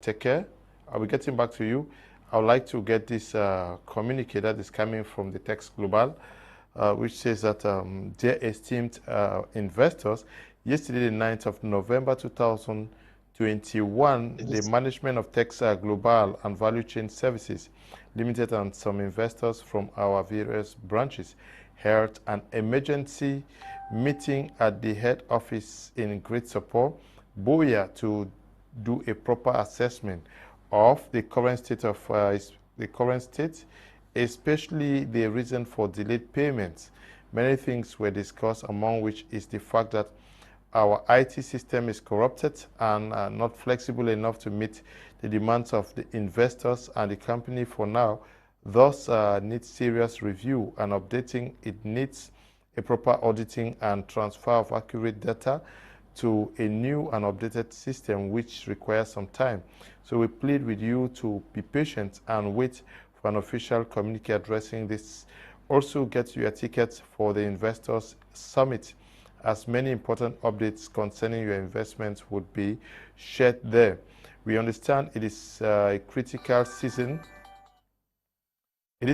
Take care. I'll be getting back to you. I would like to get this communique that is coming from the Text Global, which says that dear esteemed investors, yesterday, the 9th of November 2021, the management of Text Global and Value Chain Services Limited and some investors from our various branches held an emergency meeting at the head office in Great Support, Boya, to do a proper assessment of the current state of especially the reason for delayed payments. Many things were discussed, among which is the fact that our IT system is corrupted and not flexible enough to meet the demands of the investors and the company for now, thus needs serious review and updating. It needs a proper auditing and transfer of accurate data to a new and updated system, which requires some time. So we plead with you to be patient and wait for an official communique addressing this. Also get your tickets for the Investors Summit, as many important updates concerning your investments would be shared there. We understand it is a critical season. We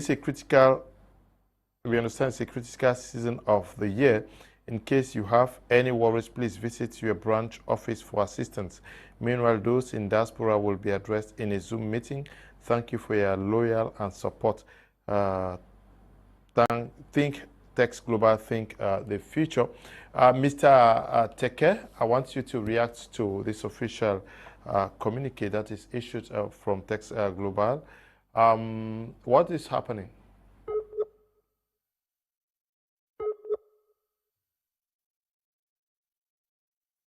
understand it's a critical season of the year. In case you have any worries, please visit your branch office for assistance. Meanwhile, those in diaspora will be addressed in a Zoom meeting. Thank you for your loyal and support. Think Text Global, think the future. Mr. Teke, I want you to react to this official communique that is issued from Text Global. What is happening?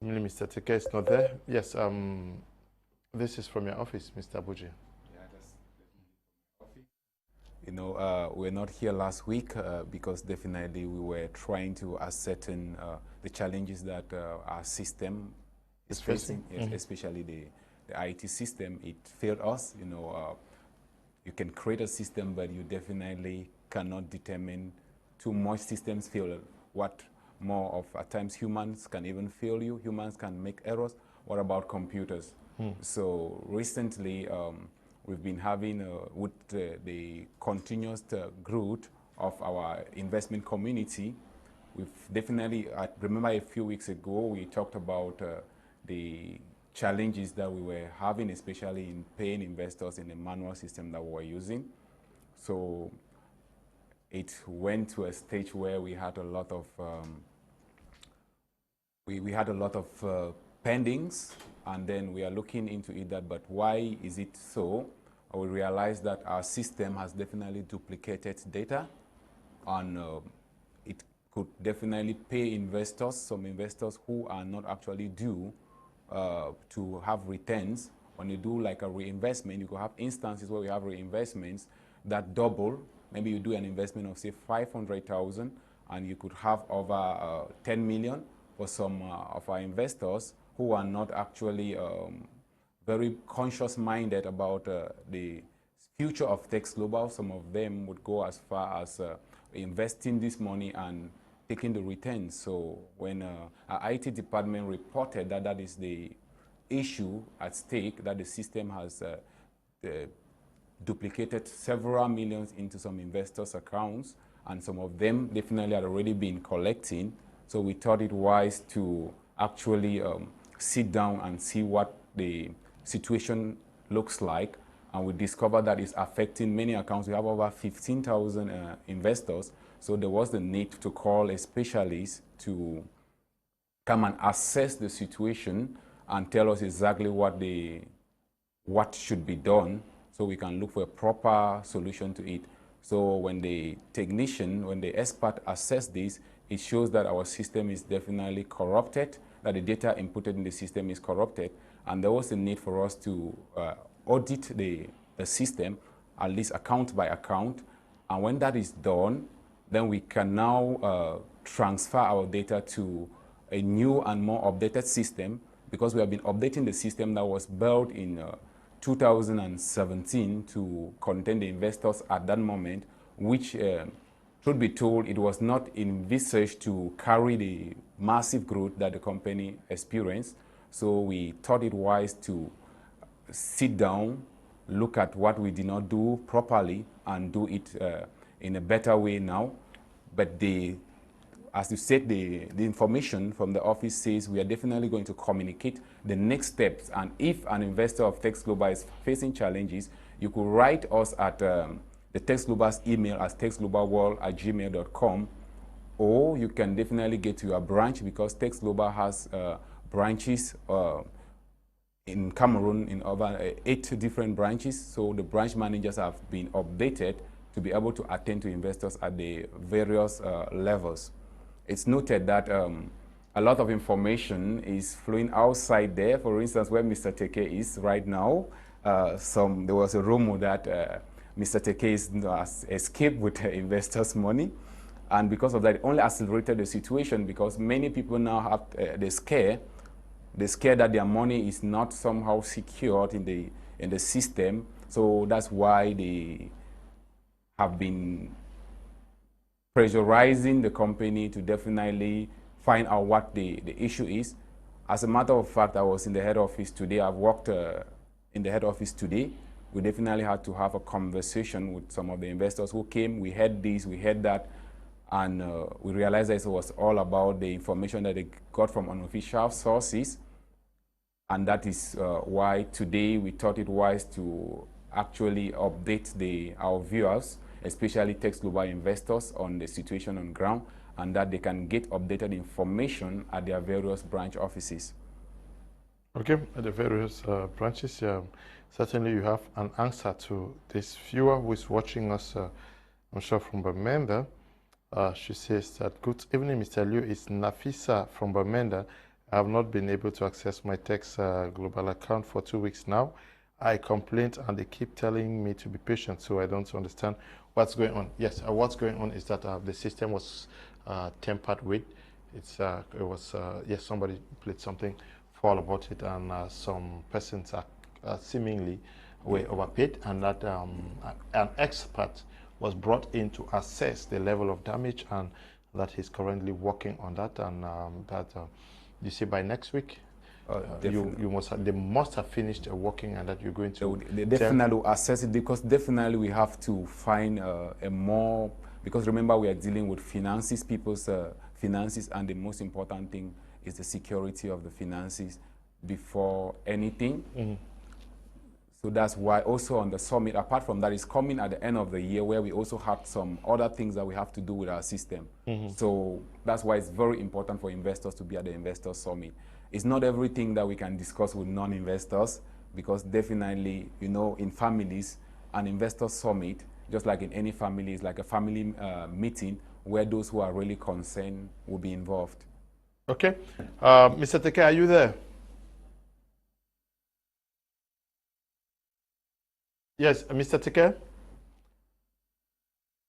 Mr. Teke is not there. Yes, this is from your office, Mr. Buji. Yeah, that's definitely. You know, we're not here last week because definitely we were trying to ascertain the challenges that our system is facing, especially the IT system. It failed us. You know, you can create a system, but you definitely cannot determine too much systems fail. What more of at times humans can even fail you. Humans can make errors. What about computers? So recently, we've been having, with the continuous growth of our investment community, we've definitely, I remember a few weeks ago, we talked about the challenges that we were having, especially in paying investors in the manual system that we were using. So it went to a stage where we had a lot of pendings, and then we are looking into it. But why is it so? We realized that our system has definitely duplicated data, and it could definitely pay investors, some investors who are not actually due to have returns. When you do like a reinvestment, you could have instances where we have reinvestments that double. Maybe you do an investment of say 500,000 and you could have over 10 million for some of our investors who are not actually very conscious-minded about the future of Text Global. Some of them would go as far as investing this money and taking the returns. So when our IT department reported that that is the issue at stake, that the system has duplicated several millions into some investors' accounts, and some of them definitely had already been collecting. So we thought it wise to actually sit down and see what the situation looks like. And we discovered that it's affecting many accounts. We have over 15,000 investors. So there was the need to call a specialist to come and assess the situation and tell us exactly what should be done, so we can look for a proper solution to it. So when the technician, when the expert assess this, it shows that our system is definitely corrupted, that the data inputted in the system is corrupted, and there was a need for us to audit the system, at least account by account. And when that is done, then we can now transfer our data to a new and more updated system, because we have been updating the system that was built in 2017 to contain the investors at that moment, which, truth be told, it was not envisaged to carry the massive growth that the company experienced. So we thought it wise to sit down, look at what we did not do properly and do it in a better way now. But as you said, the information from the office says we are definitely going to communicate the next steps. And if an investor of Tex Global is facing challenges, you could write us at the Tex Global's email as texglobalworld@gmail.com, or you can definitely get to your branch, because Tex Global has branches in Cameroon in over 8 different branches. So the branch managers have been updated to be able to attend to investors at the various levels. It's noted that a lot of information is flowing outside there. For instance, where Mr. Teke is right now, there was a rumor that Mr. Teke has escaped with investors' money. And because of that, it only accelerated the situation, because many people now have the scare that their money is not somehow secured in the system. So that's why they have been pressurizing the company to definitely find out what the issue is. As a matter of fact, I was in the head office today. I've worked in the head office today. We definitely had to have a conversation with some of the investors who came. We had this, we had that, and we realized that it was all about the information that they got from unofficial sources. And that is why today we thought it wise to actually update our viewers, especially Tex Global investors, on the situation on ground, and that they can get updated information at their various branch offices. Okay, at the various branches, certainly you have an answer to this viewer who is watching us, I'm sure from Bamenda. She says that, good evening, Mr. Liu, it's Nafisa from Bamenda. I have not been able to access my Tex Global account for 2 weeks now. I complained and they keep telling me to be patient, so I don't understand what's going on. Yes, what's going on is that the system was tampered with. Yes, somebody played something foul about it, and some persons are seemingly were overpaid, and that an expert was brought in to assess the level of damage, and that he's currently working on that, and you see by next week they must have finished working, and that you're going to they definitely assess it, because definitely we have to find a more, because remember we are dealing with finances, people's finances, and the most important thing is the security of the finances before anything. Mm-hmm. So that's why also on the summit, apart from that, is coming at the end of the year, where we also have some other things that we have to do with our system. Mm-hmm. So that's why it's very important for investors to be at the investor summit. It's not everything that we can discuss with non-investors, because definitely, in families, an investor summit, just like in any family, is like a family meeting where those who are really concerned will be involved. Okay. Mr. Teke, are you there? Yes, Mr. Teke?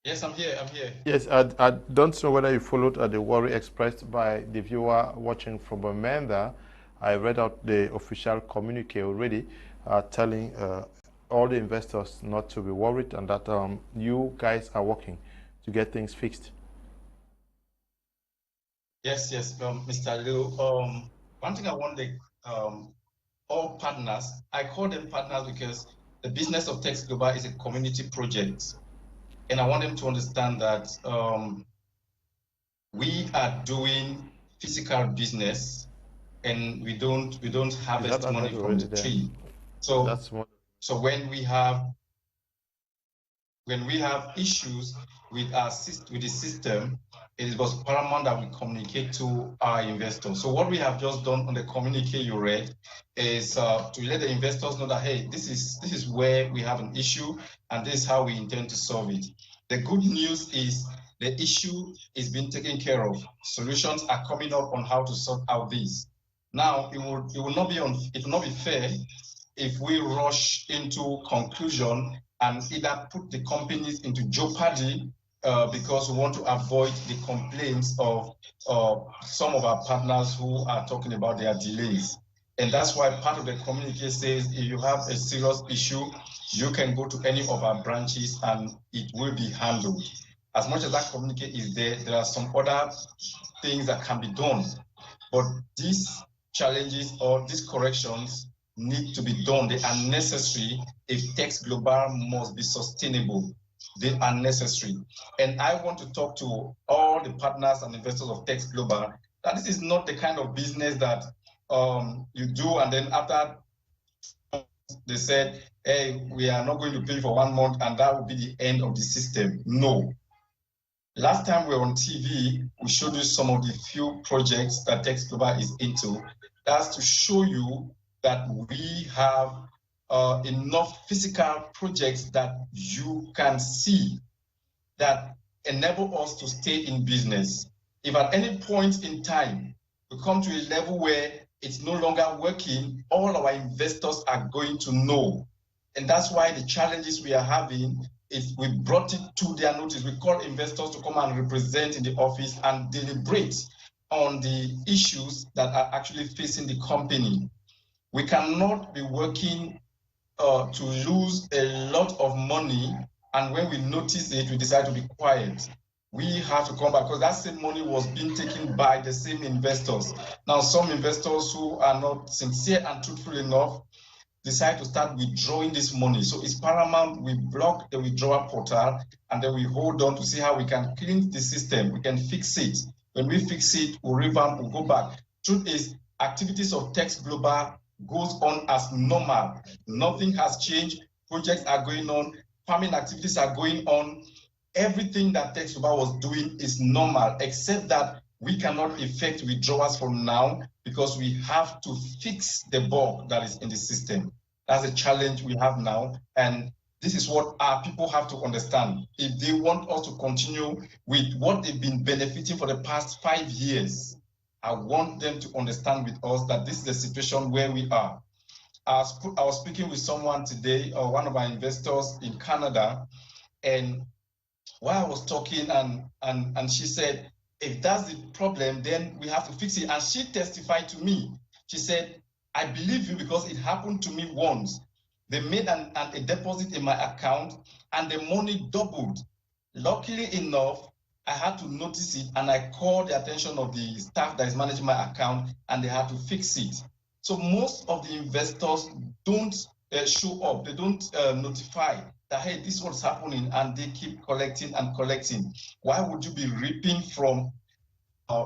Yes, I'm here. Yes, I don't know whether you followed the worry expressed by the viewer watching from Bamenda. I read out the official communique already, telling all the investors not to be worried, and that you guys are working to get things fixed. Yes, Mr. Liu. One thing I want all partners, I call them partners because the business of Tex Global is a community project. And I want them to understand that we are doing physical business, and we don't harvest money from the tree. So when we have issues with the system, it was paramount that we communicate to our investors. So what we have just done on the communique you read is to let the investors know that, hey, this is where we have an issue, and this is how we intend to solve it. The good news is the issue is being taken care of. Solutions are coming up on how to sort out this. Now, it will not be fair if we rush into conclusion and either put the companies into jeopardy because we want to avoid the complaints of some of our partners who are talking about their delays. And that's why part of the communique says if you have a serious issue, you can go to any of our branches and it will be handled. As much as that communique is there, there are some other things that can be done. But these challenges or these corrections need to be done. They are necessary if Text Global must be sustainable. They are necessary. And I want to talk to all the partners and investors of Text Global that this is not the kind of business that you do and then after they said, hey, we are not going to pay for 1 month and that will be the end of the system. No. Last time we were on TV, we showed you some of the few projects that Text Global is into. That's to show you that we have enough physical projects that you can see that enable us to stay in business. If at any point in time we come to a level where it's no longer working, all our investors are going to know. And that's why the challenges we are having is we brought it to their notice. We call investors to come and represent in the office and deliberate on the issues that are actually facing the company. We cannot be working to lose a lot of money, and when we notice it, we decide to be quiet. We have to come back because that same money was being taken by the same investors. Now, some investors who are not sincere and truthful enough decide to start withdrawing this money. So it's paramount we block the withdrawal portal and then we hold on to see how we can clean the system. We can fix it. When we fix it, we'll revamp, we'll go back. Truth is, activities of Text Global goes on as normal. Nothing has changed. Projects are going on. Farming activities are going on. Everything that Text Global was doing is normal, except that we cannot effect withdrawals from now because we have to fix the bug that is in the system. That's a challenge we have now. And this is what our people have to understand. If they want us to continue with what they've been benefiting for the past 5 years, I want them to understand with us that this is the situation where we are. I was speaking with someone today, one of our investors in Canada, and while I was talking and she said, if that's the problem, then we have to fix it. And she testified to me. She said, I believe you because it happened to me once. They made a deposit in my account and the money doubled. Luckily enough, I had to notice it and I called the attention of the staff that is managing my account and they had to fix it. So most of the investors don't show up. They don't notify that, hey, this is what's happening, and they keep collecting and collecting. Why would you be reaping from a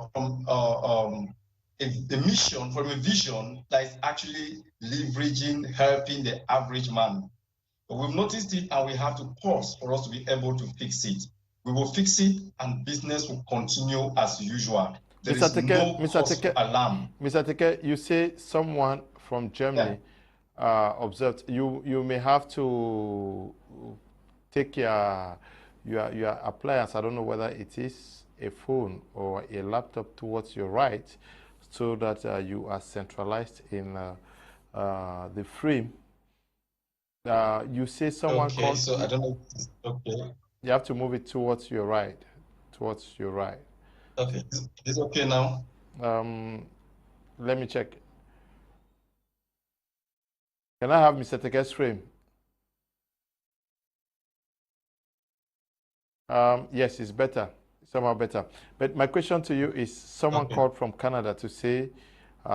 mission, from a vision that is actually leveraging, helping the average man? But we've noticed it and we have to pause for us to be able to fix it. We will fix it and business will continue as usual. There is no cause for alarm. Mr. Teke, you say someone from Germany observed you may have to take your appliance, I don't know whether it is a phone or a laptop, towards your right so that you are centralized in the frame. You say someone okay, so I don't know. Okay. You have to move it towards your right. Towards your right. Okay. Is this okay now? Let me check. Can I have Mr. Teke's frame? Yes, it's better. Somehow better. But my question to you is, someone called from Canada to say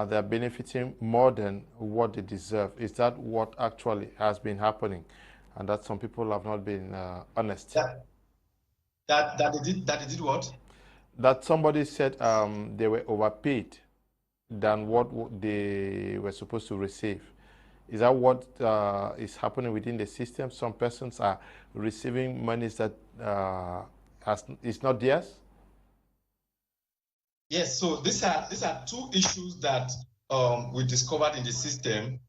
they're benefiting more than what they deserve. Is that what actually has been happening? And that some people have not been honest? That they did what? That somebody said they were overpaid than what they were supposed to receive. Is that what is happening within the system? Some persons are receiving monies that is not theirs? Yes, so these are two issues that we discovered in the system.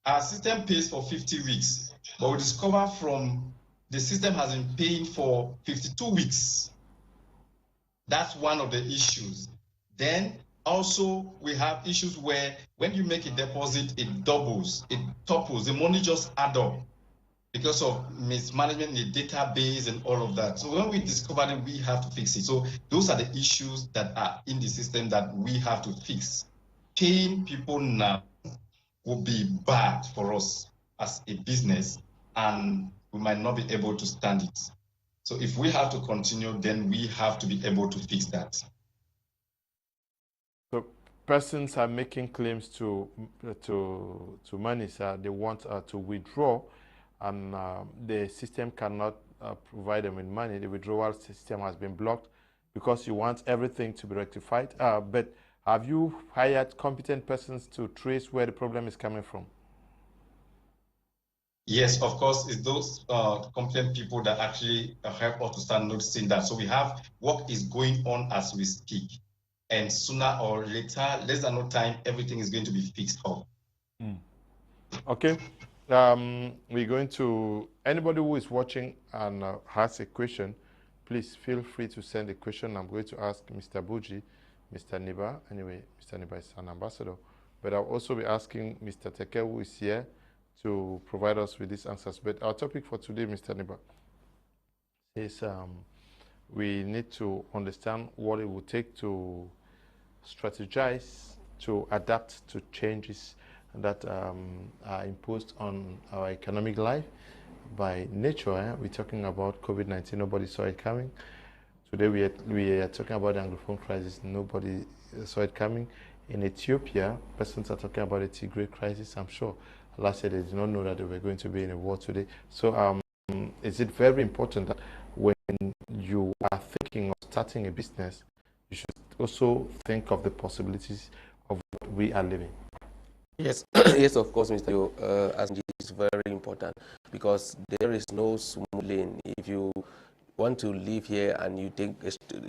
Our system pays for 50 weeks, but we discover from the system has been paying for 52 weeks. That's one of the issues. Then also we have issues where when you make a deposit, it doubles, it topples, the money just add up because of mismanagement in the database and all of that. So when we discover it, we have to fix it. So those are the issues that are in the system that we have to fix. Paying people now will be bad for us as a business, and we might not be able to stand it. So if we have to continue, then we have to be able to fix that. So persons are making claims to money, sir. They want to withdraw, and the system cannot provide them with money. The withdrawal system has been blocked because you want everything to be rectified. But have you hired competent persons to trace where the problem is coming from? Yes, of course, it's those competent people that actually help us to start noticing that. So we have work is going on as we speak. And sooner or later, less than no time, everything is going to be fixed up. Okay. We're going to, anybody who is watching and has a question, please feel free to send a question. I'm going to ask Mr. Buji, Mr. Neba. Anyway, Mr. Neba is an ambassador. But I'll also be asking Mr. Teke, who is here, to provide us with these answers. But our topic for today, Mr. Neba, is we need to understand what it will take to strategize, to adapt to changes that are imposed on our economic life by nature. We're talking about COVID-19, nobody saw it coming. Today we are talking about the Anglophone crisis, nobody saw it coming. In Ethiopia, persons are talking about a Tigray crisis. I'm sure last year they did not know that they were going to be in a war today. So is it very important that when you are thinking of starting a business, you should also think of the possibilities of what we are living? Yes, yes, of course, Mr. Yo, as is very important, because there is no smooth lane. If you want to live here and you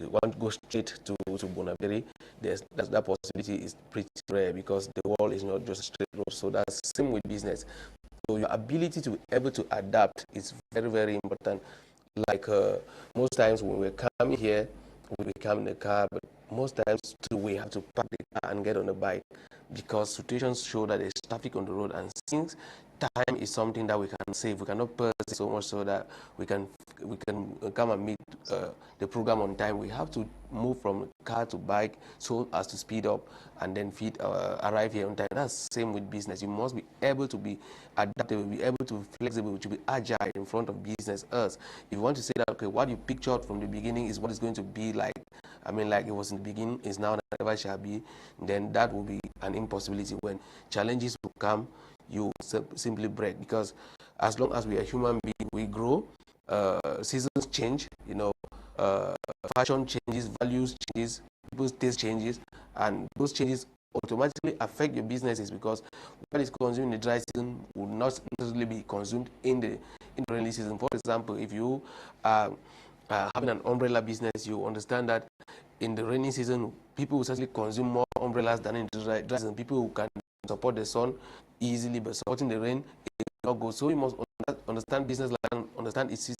want to go straight to Bonaberi, that possibility is pretty rare, because the world is not just a straight road. So that's the same with business. So your ability to be able to adapt is very, very important. Like most times when we're coming here, we come in the car, but most times too, we have to park the car and get on the bike, because situations show that there's traffic on the road, and since time is something that we can save, we cannot purse so much so that we can come and meet the program on time. We have to move from car to bike so as to speed up and then arrive here on time. That's the same with business. You must be able to be adaptable, be able to be flexible, to be agile in front of business. If you want to say that, okay, what you pictured from the beginning is what it's going to be like, I mean, like it was in the beginning, is now, never shall be, then that will be an impossibility. When challenges will come, you simply break, because as long as we are human beings, we grow, seasons change, fashion changes, values changes, people's taste changes, and those changes automatically affect your businesses, because what is consumed in the dry season will not necessarily be consumed in the rainy season. For example, if you are having an umbrella business, you understand that in the rainy season, people will certainly consume more umbrellas than in the dry season. People who can support the sun easily, but supporting the rain, it will not go. So you must understand business, like understand its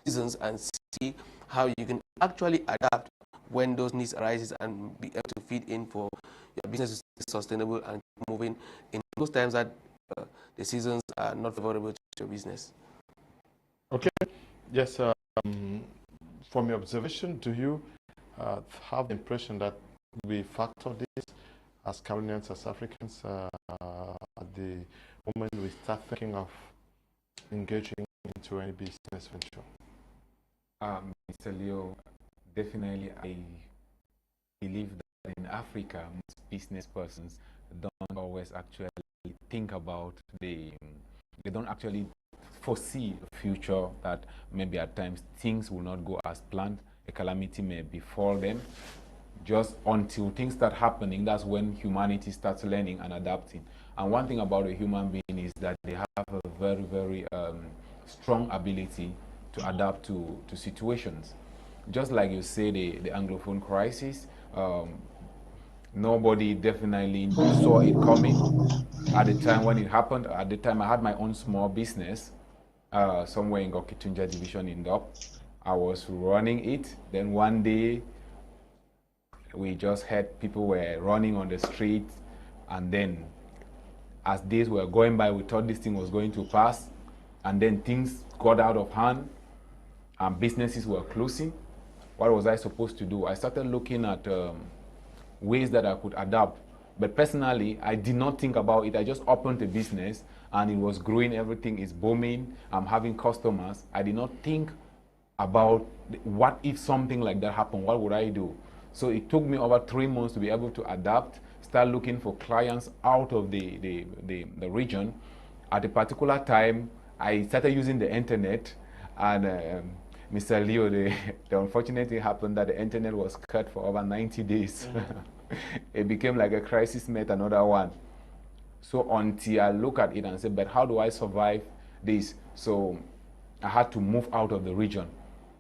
seasons, and see how you can actually adapt when those needs arises, and be able to feed in for your business to be sustainable and keep moving in those times that the seasons are not favorable to your business. Okay. Yes. From your observation, do you have the impression that we factor this as Cameroonians, as Africans, at the moment we start thinking of engaging into any business venture? Mr. Leo, definitely I believe that in Africa, most business persons don't always actually think about they don't actually foresee a future, that maybe at times things will not go as planned, a calamity may befall them. Just until things start happening, that's when humanity starts learning and adapting. And one thing about a human being is that they have a very, very strong ability to adapt to situations. Just like you say, the Anglophone crisis, nobody definitely saw it coming at the time when it happened. At the time, I had my own small business somewhere in Gokitunja division in Dop. I was running it. Then one day, we just heard people were running on the street, and then as days were going by, we thought this thing was going to pass, and then things got out of hand, and businesses were closing. What was I supposed to do? I started looking at ways that I could adapt. But personally, I did not think about it. I just opened a business, and it was growing. Everything is booming. I'm having customers. I did not think about what if something like that happened. What would I do? So it took me over 3 months to be able to adapt, start looking for clients out of the region. At a particular time, I started using the internet, and Mr. Leo, the unfortunate thing happened that the internet was cut for over 90 days. It became like a crisis met another one. So until I look at it and say, but how do I survive this? So I had to move out of the region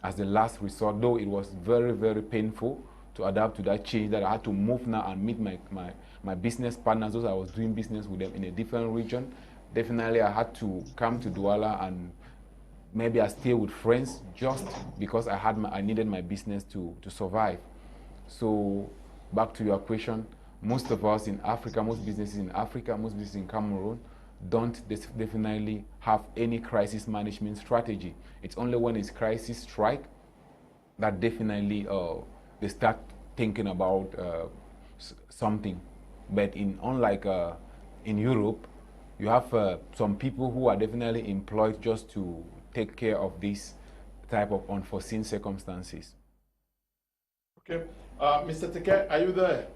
as the last resort, though it was very, very painful to adapt to that change, that I had to move now and meet my business partners, those I was doing business with them in a different region. Definitely I had to come to Douala, and maybe I stay with friends just because I needed my business to survive. So back to your question, most of us in Africa, most businesses in Africa, most businesses in Cameroon don't definitely have any crisis management strategy. It's only when it's crisis strike that definitely they start thinking about something. But unlike in Europe, you have some people who are definitely employed just to take care of this type of unforeseen circumstances. Okay. Mr. Teke, are you there?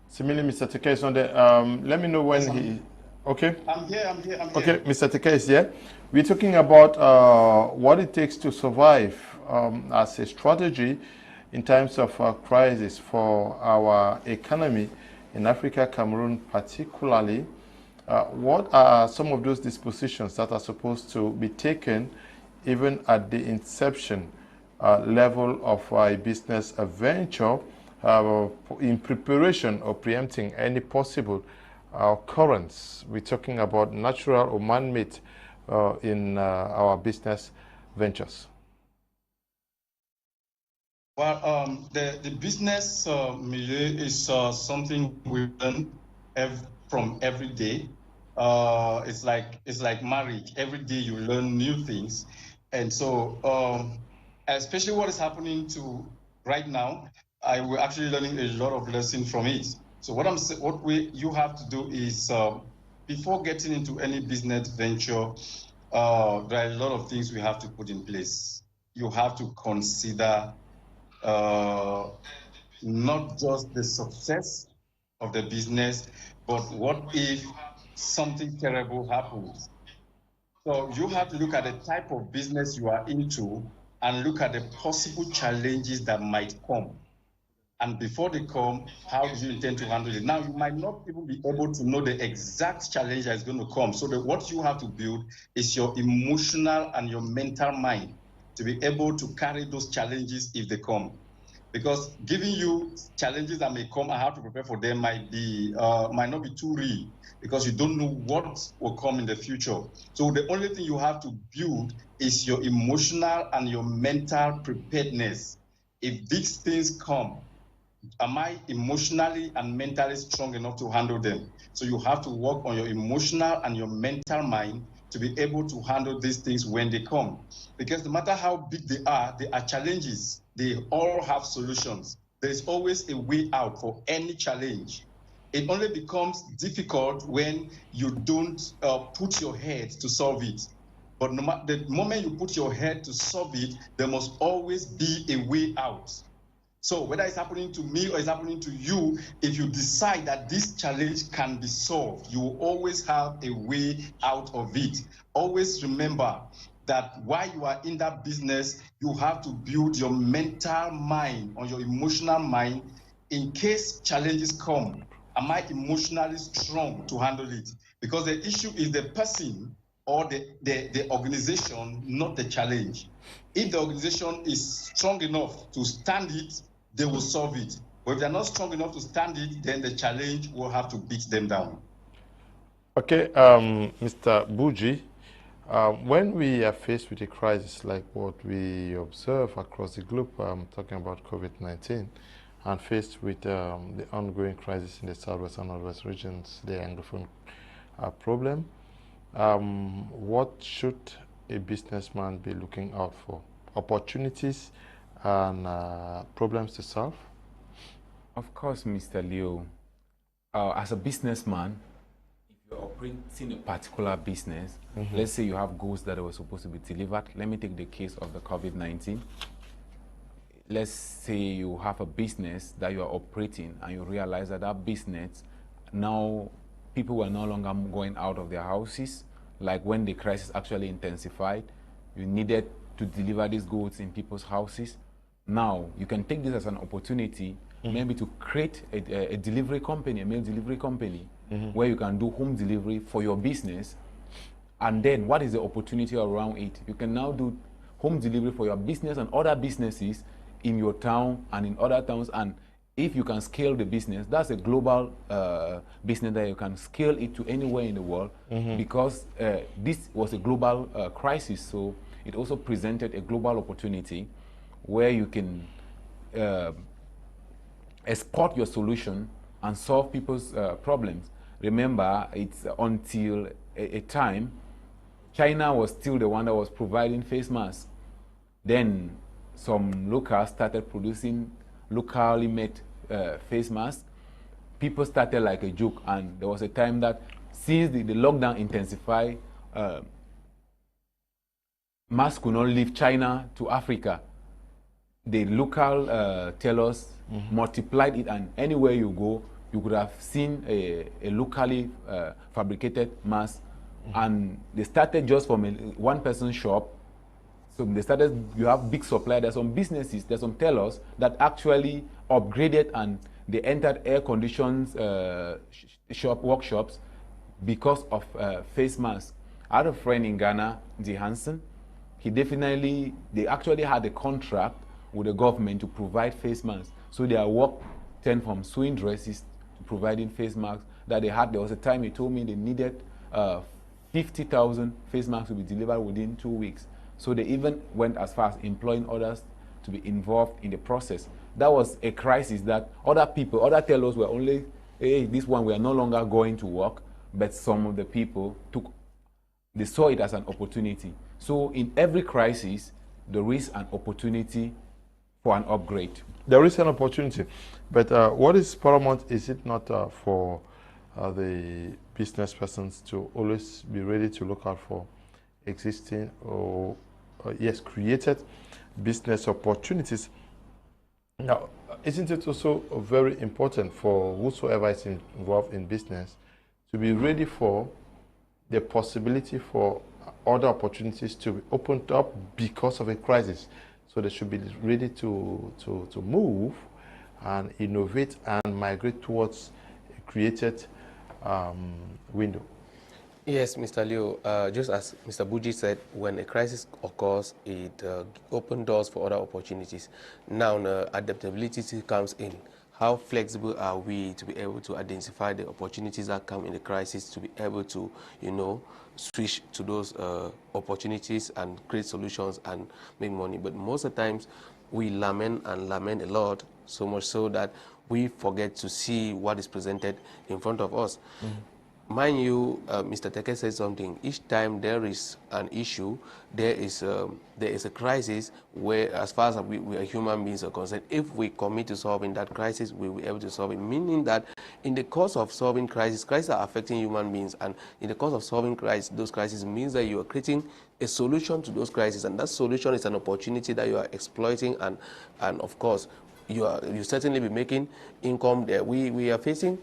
Similarly, Mr. Teke is on there. Let me know when he... Okay? I'm here. Okay, Mr. Teke is here. We're talking about what it takes to survive as a strategy in times of crisis for our economy in Africa, Cameroon particularly. What are some of those dispositions that are supposed to be taken even at the inception level of a business venture in preparation or preempting any possible occurrence? We're talking about natural or man-made in our business ventures. Well, the business milieu is something we learn from every day. It's like marriage. Every day you learn new things, and so especially what is happening to right now, we're actually learning a lot of lessons from it. So you have to do is before getting into any business venture, there are a lot of things we have to put in place. You have to consider not just the success of the business, but what if something terrible happens? So you have to look at the type of business you are into and look at the possible challenges that might come. And before they come, how do you intend to handle it? Now, you might not even be able to know the exact challenge that is going to come. So what you have to build is your emotional and your mental mind to be able to carry those challenges if they come. Because giving you challenges that may come and how to prepare for them might not be too real, because you don't know what will come in the future. So the only thing you have to build is your emotional and your mental preparedness. If these things come, am I emotionally and mentally strong enough to handle them? So you have to work on your emotional and your mental mind to be able to handle these things when they come. Because no matter how big they are challenges. They all have solutions. There is always a way out for any challenge. It only becomes difficult when you don't put your head to solve it. But the moment you put your head to solve it, there must always be a way out. So whether it's happening to me or it's happening to you, if you decide that this challenge can be solved, you will always have a way out of it. Always remember that while you are in that business, you have to build your mental mind or your emotional mind in case challenges come. Am I emotionally strong to handle it? Because the issue is the person or the organization, not the challenge. If the organization is strong enough to stand it, they will solve it. But if they're not strong enough to stand it, then the challenge will have to beat them down. Okay, Mr. Buji, when we are faced with a crisis like what we observe across the globe, talking about COVID-19, and faced with the ongoing crisis in the Southwest and Northwest regions, the Anglophone problem, what should a businessman be looking out for? Opportunities and problems to solve? Of course, Mr. Leo. As a businessman, if you're operating a particular business, let's say you have goods that were supposed to be delivered. Let me take the case of the COVID-19. Let's say you have a business that you are operating and you realize that that business, now people were no longer going out of their houses. Like when the crisis actually intensified, you needed to deliver these goods in people's houses. Now, you can take this as an opportunity, maybe to create a delivery company, a mail delivery company, where you can do home delivery for your business. And then what is the opportunity around it? You can now do home delivery for your business and other businesses in your town and in other towns. And if you can scale the business, that's a global business that you can scale it to anywhere in the world, because this was a global crisis. So it also presented a global opportunity where you can export your solution and solve people's problems. Remember, it's until a time, China was still the one that was providing face masks. Then some locals started producing locally made face masks. People started like a joke, and there was a time that since the lockdown intensified, masks could not leave China to Africa. The local tailors multiplied it, and anywhere you go, you could have seen a locally fabricated mask. And they started just from one person's shop. So they started, you have big supply. There's some businesses, there's some tailors that actually upgraded and they entered air-conditioned workshops because of face masks. I had a friend in Ghana, D. Hansen. They actually had a contract with the government to provide face masks. So their work turned from sewing dresses to providing face masks that they had. There was a time he told me they needed 50,000 face masks to be delivered within 2 weeks. So they even went as far as employing others to be involved in the process. That was a crisis that other people, other tailors were only, hey, this one we are no longer going to work, but some of the people they saw it as an opportunity. So in every crisis, there is an opportunity for an upgrade. There is an opportunity, but what is paramount, is it not for the business persons to always be ready to look out for existing or yes, created business opportunities? Now, isn't it also very important for whosoever is involved in business to be ready for the possibility for other opportunities to be opened up because of a crisis? So they should be ready to move and innovate and migrate towards a created window. Yes, Mr. Leo, just as Mr. Buji said, when a crisis occurs, it opens doors for other opportunities. Now, adaptability comes in. How flexible are we to be able to identify the opportunities that come in the crisis, to be able to, switch to those opportunities and create solutions and make money? But most of the times, we lament a lot, so much so that we forget to see what is presented in front of us. Mind you, Mr. Teke said something. Each time there is an issue, there is a crisis where, as far as we are human beings are concerned, if we commit to solving that crisis, we will be able to solve it. Meaning that in the course of solving crises are affecting human beings, and in the course of solving those crises means that you are creating a solution to those crises, and that solution is an opportunity that you are exploiting, and of course, you certainly be making income there. We are facing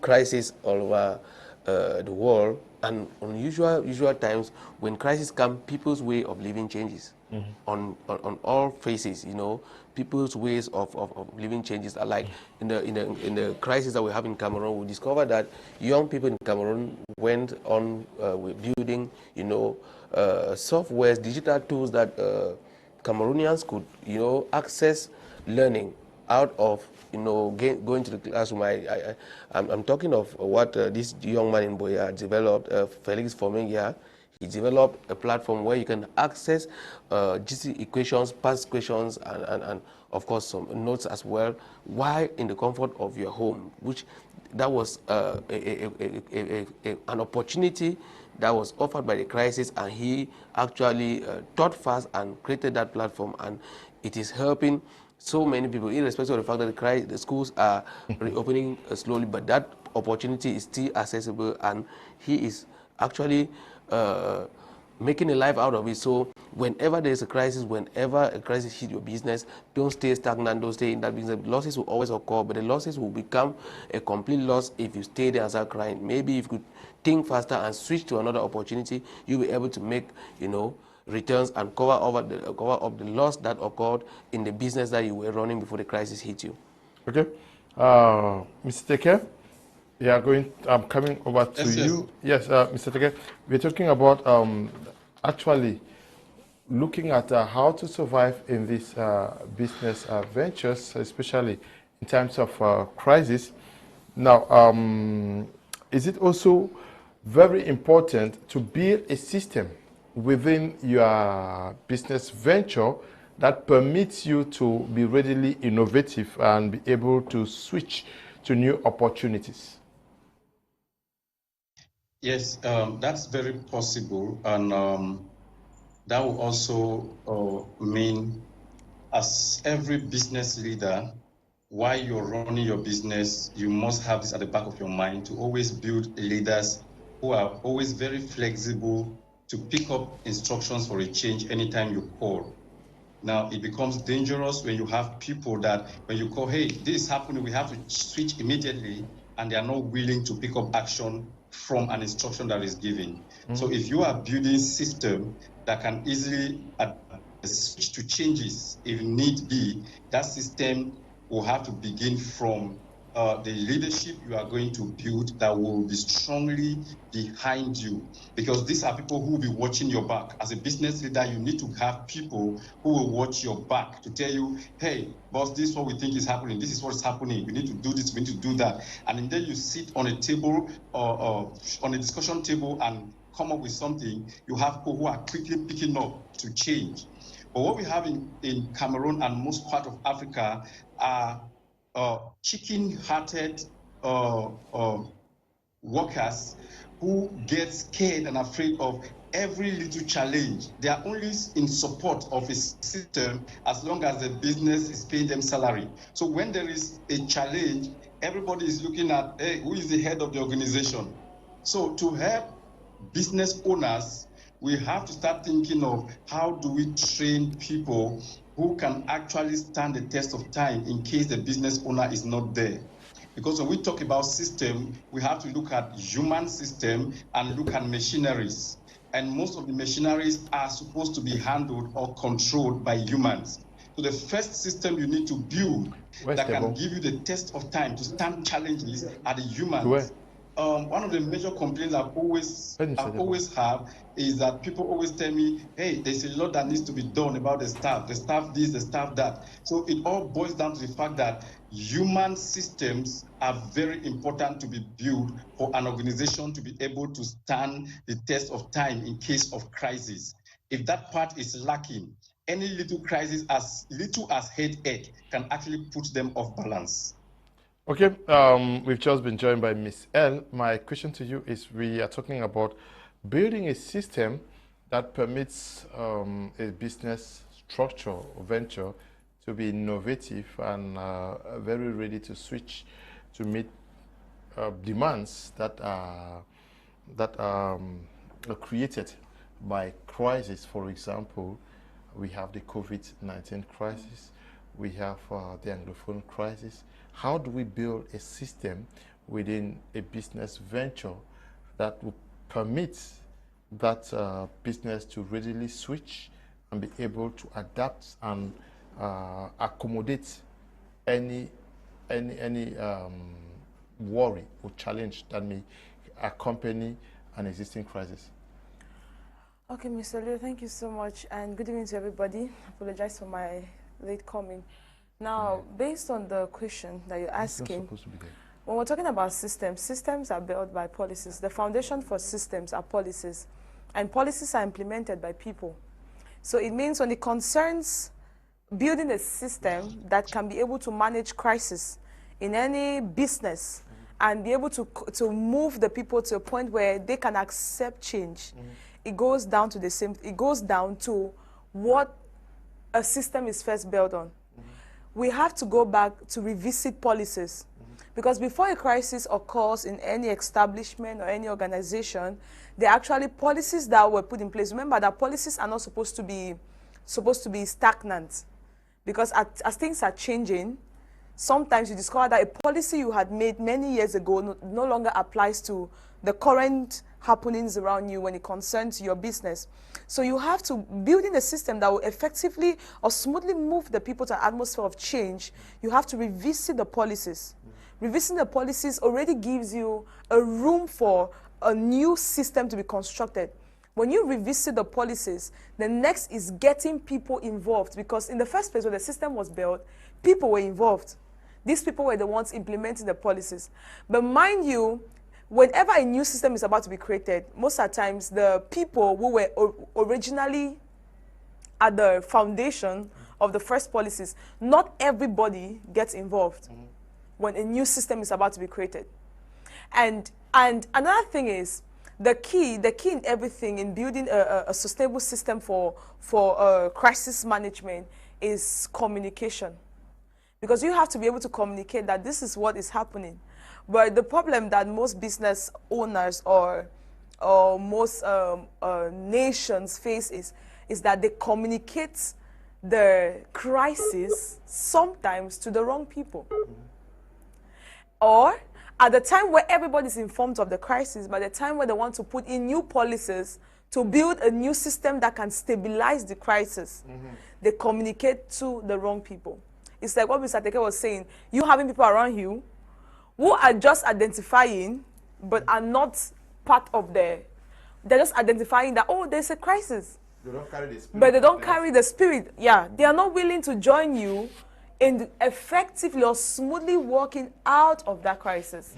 crises all over the world, and on usual times when crises come, people's way of living changes on all phases. People's ways of living changes are like in the crisis that we have in Cameroon. We discovered that young people in Cameroon went on with building softwares, digital tools that Cameroonians could access learning out of going to the classroom. I'm talking of what this young man in Boya developed, Felix Formengia. He developed a platform where you can access GC equations, past questions, and of course some notes as well, while in the comfort of your home. That was an opportunity that was offered by the crisis, and he actually thought fast and created that platform, and it is helping so many people, irrespective of the fact that the schools are reopening slowly, but that opportunity is still accessible, and he is actually making a life out of it. So whenever there's a crisis, whenever a crisis hits your business, don't stay stagnant, don't stay in that business. Losses will always occur, but the losses will become a complete loss if you stay there and start crying. Maybe if you could think faster and switch to another opportunity, you'll be able to make, returns and cover up the loss that occurred in the business that you were running before the crisis hit you. Okay. Mr. Teke, I'm coming over to you. Yes, Mr. Teke, we're talking about actually looking at how to survive in these business ventures, especially in times of crisis. Now, is it also very important to build a system within your business venture that permits you to be readily innovative and be able to switch to new opportunities? Yes, that's very possible, and that will also mean, as every business leader, while you're running your business, you must have this at the back of your mind to always build leaders who are always very flexible to pick up instructions for a change anytime you call. Now, it becomes dangerous when you have people that when you call, hey, this is happening, we have to switch immediately, and they are not willing to pick up action from an instruction that is given. So if you are building a system that can easily switch to changes if need be, that system will have to begin from the leadership you are going to build that will be strongly behind you, because these are people who will be watching your back. As a business leader, you need to have people who will watch your back to tell you, hey, boss, this is what we think is happening. This is what's happening. We need to do this. We need to do that. And then you sit on a table or on a discussion table and come up with something. You have people who are quickly picking up to change. But what we have in Cameroon and most part of Africa are chicken-hearted workers who get scared and afraid of every little challenge. They are only in support of a system as long as the business is paying them salary. So when there is a challenge, everybody is looking at, hey, who is the head of the organization? So to help business owners, we have to start thinking of how do we train people who can actually stand the test of time in case the business owner is not there. Because when we talk about system, we have to look at human system and look at machineries. And most of the machineries are supposed to be handled or controlled by humans. So the first system you need to build that can give you the test of time to stand challenges are the humans. One of the major complaints I've always have is that people always tell me, hey, there's a lot that needs to be done about the staff this, the staff that. So it all boils down to the fact that human systems are very important to be built for an organization to be able to stand the test of time in case of crisis. If that part is lacking, any little crisis, as little as headache, can actually put them off balance. Okay, we've just been joined by Ms. L. My question to you is, we are talking about building a system that permits a business structure or venture to be innovative and very ready to switch to meet demands that are created by crisis. For example, we have the Covid-19 crisis, we have the Anglophone crisis. How do we build a system within a business venture that will permit that business to readily switch and be able to adapt and accommodate any worry or challenge that may accompany an existing crisis? Okay, Mr. Leo, thank you so much, and good evening to everybody. I apologize for my late coming. Now, based on the question that you're asking, when we're talking about systems, systems are built by policies. The foundation for systems are policies, and policies are implemented by people. So it means when it concerns building a system that can be able to manage crisis in any business and be able to move the people to a point where they can accept change, it goes down to the same, it goes down to what a system is first built on. we have to go back to revisit policies. Because before a crisis occurs in any establishment or any organization, there are actually policies that were put in place. Remember that policies are not supposed to be stagnant. Because as things are changing, sometimes you discover that a policy you had made many years ago no longer applies to the current happenings around you when it concerns your business. So you have to build in a system that will effectively or smoothly move the people to an atmosphere of change. You have to revisit the policies. Revisiting the policies already gives you a room for a new system to be constructed. When you revisit the policies, the next is getting people involved, because in the first place when the system was built, people were involved. These people were the ones implementing the policies. But mind you, whenever a new system is about to be created, most of the times the people who were originally at the foundation of the first policies, not everybody gets involved when a new system is about to be created. And another thing is, the key in everything in building a sustainable system for crisis management is communication. Because you have to be able to communicate that this is what is happening. But the problem that most business owners or most nations face is that they communicate the crisis sometimes to the wrong people. Or at the time where everybody's informed of the crisis, by the time where they want to put in new policies to build a new system that can stabilize the crisis, they communicate to the wrong people. It's like what Mr. Teke was saying, you having people around you who are just identifying but are not part of they're just identifying that, oh, there's a crisis. They don't carry the spirit. But they don't carry the spirit. Yeah, they are not willing to join you in effectively or smoothly working out of that crisis.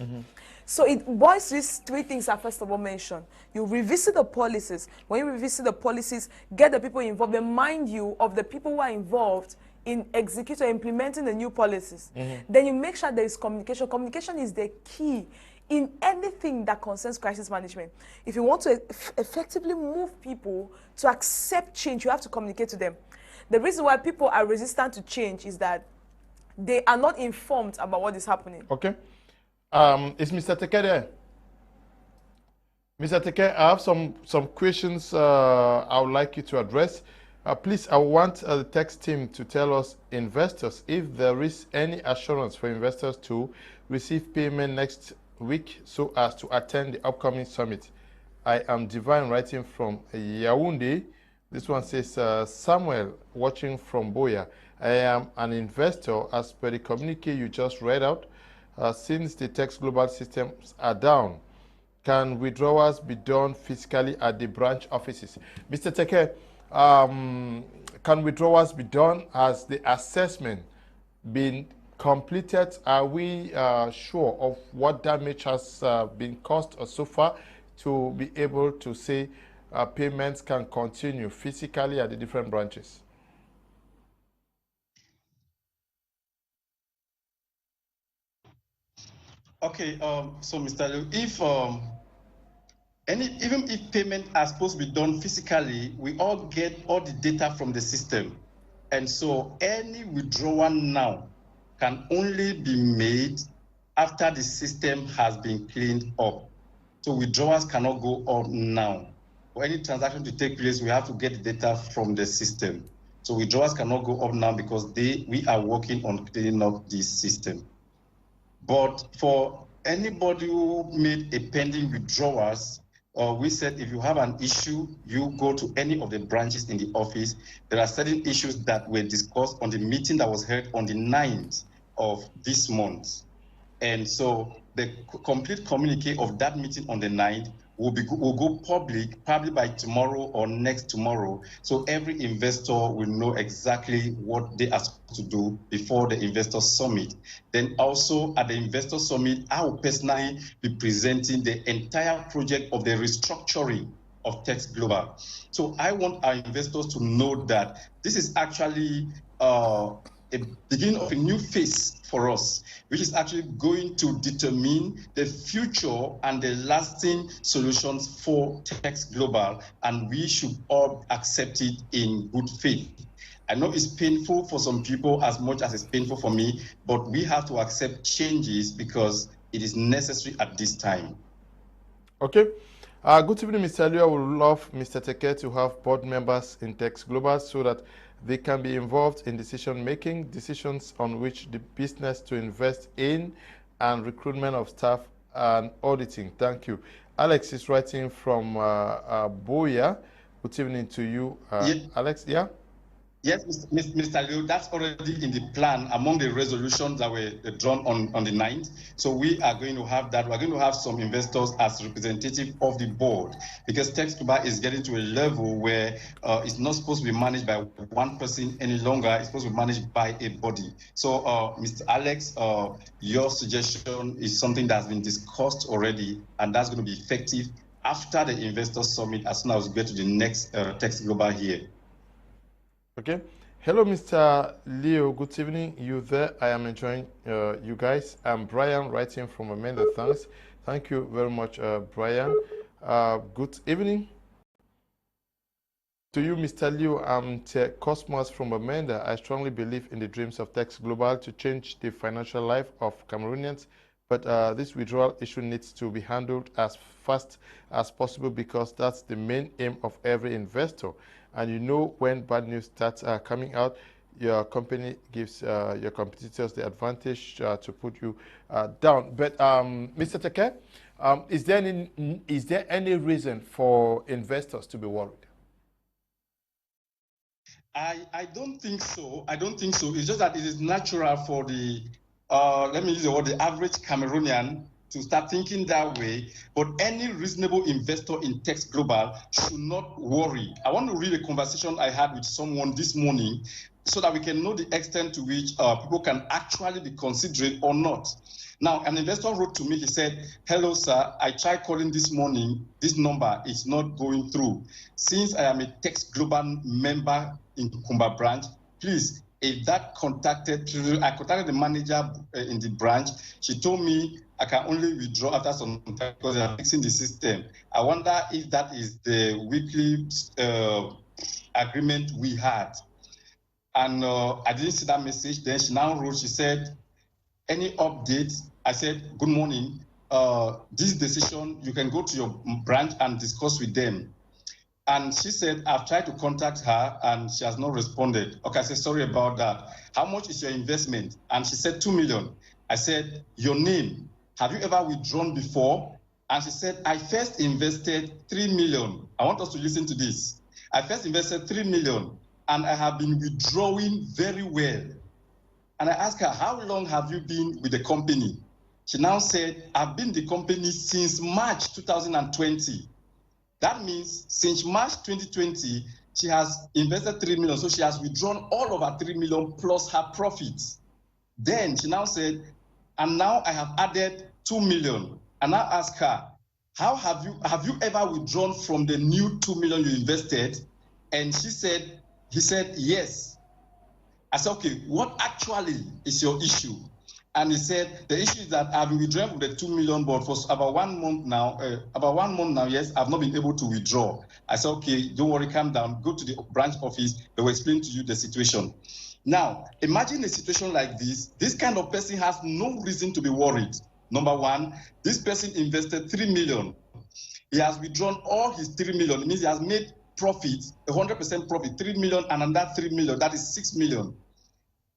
So it boils these three things I first of all mentioned. You revisit the policies. When you revisit the policies, get the people involved, remind you of the people who are involved in executing or implementing the new policies. Then you make sure there is communication. Communication is the key in anything that concerns crisis management. If you want to effectively move people to accept change, you have to communicate to them. The reason why people are resistant to change is that they are not informed about what is happening. Okay. Is Mr. Teke there? Mr. Teke, I have some questions I would like you to address. Please, I want the text team to tell us, investors, if there is any assurance for investors to receive payment next week so as to attend the upcoming summit. I am Divine, writing from Yaoundé. This one says, Samuel, watching from Boya. I am an investor as per the communique you just read out. Since the tax global systems are down, can withdrawals be done physically at the branch offices? Mr. Teke, can withdrawals be done? Has the assessment been completed? Are we sure of what damage has been caused so far to be able to say payments can continue physically at the different branches? Okay, so Mr. Liu, if even if payment are supposed to be done physically, we all get all the data from the system. And so any withdrawal now can only be made after the system has been cleaned up. So withdrawals cannot go on now. For any transaction to take place, we have to get the data from the system. So withdrawals cannot go up now because we are working on cleaning up this system. But for anybody who made a pending withdrawals, we said if you have an issue, you go to any of the branches in the office. There are certain issues that were discussed on the meeting that was held on the 9th of this month. And so the complete communique of that meeting on the 9th will go public probably by tomorrow or next tomorrow. So every investor will know exactly what they are supposed to do before the investor summit. Then also at the investor summit, I will personally be presenting the entire project of the restructuring of Tax Global. So I want our investors to know that this is actually a beginning of a new phase for us, which is actually going to determine the future and the lasting solutions for Tax Global, and we should all accept it in good faith. I know it's painful for some people as much as it's painful for me, but we have to accept changes because it is necessary at this time. Okay. Good evening, Mr. Liu. I would love Mr. Teke to have board members in Tex Global so that they can be involved in decision-making, decisions on which the business to invest in, and recruitment of staff and auditing. Thank you. Alex is writing from Boya. Good evening to you, Alex. Yeah? Yes, Mr. Liu, that's already in the plan among the resolutions that were drawn on the 9th. So we are going to have that. We're going to have some investors as representative of the board because Tex Global is getting to a level where it's not supposed to be managed by one person any longer. It's supposed to be managed by a body. So, Mr. Alex, your suggestion is something that's been discussed already, and that's going to be effective after the investor summit as soon as we get to the next Tex Global here. Okay. Hello, Mr. Leo. Good evening. You there? I am enjoying you guys. I'm Brian, writing from Amanda. Thanks. Thank you very much, Brian. Good evening to you, Mr. Leo. I'm Cosmos from Amanda. I strongly believe in the dreams of Tex Global to change the financial life of Cameroonians, but this withdrawal issue needs to be handled as fast as possible because that's the main aim of every investor. And you know, when bad news starts coming out, your company gives your competitors the advantage to put you down. But Mr. Teke, is there any reason for investors to be worried? I don't think so. I don't think so. It's just that it is natural for the, let me use the word, the average Cameroonian to start thinking that way, but any reasonable investor in Tex Global should not worry. I want to read a conversation I had with someone this morning so that we can know the extent to which people can actually be considerate or not. Now, an investor wrote to me, he said, "Hello, sir, I tried calling this morning. This number is not going through. Since I am a Tex Global member in Kumba branch, please, if that I contacted the manager in the branch. She told me I can only withdraw after some time because they are fixing the system. I wonder if that is the weekly agreement we had." And I didn't see that message. Then she now wrote, she said, "Any updates?" I said, "Good morning. This decision, you can go to your branch and discuss with them." And she said, "I've tried to contact her and she has not responded." Okay, I said, "Sorry about that. How much is your investment?" And she said, 2 million. I said, "Your name, have you ever withdrawn before?" And she said, "I first invested 3 million. I want us to listen to this. "I first invested 3 million and I have been withdrawing very well." And I asked her, "How long have you been with the company?" She now said, "I've been with the company since March 2020. That means since March 2020, she has invested 3 million. So she has withdrawn all of her 3 million plus her profits." Then she now said, "And now I have added 2 million. And I asked her, "How have you ever withdrawn from the new 2 million you invested?" And he said, "Yes." I said, "Okay, what actually is your issue?" And he said, "The issue is that I've been withdrawing from the 2 million, but for about 1 month now, yes, I've not been able to withdraw." I said, "Okay, don't worry, calm down. Go to the branch office. They will explain to you the situation." Now, imagine a situation like this. This kind of person has no reason to be worried. Number one, this person invested 3 million. He has withdrawn all his 3 million. It means he has made profit, 100% profit, 3 million and another 3 million. That is 6 million.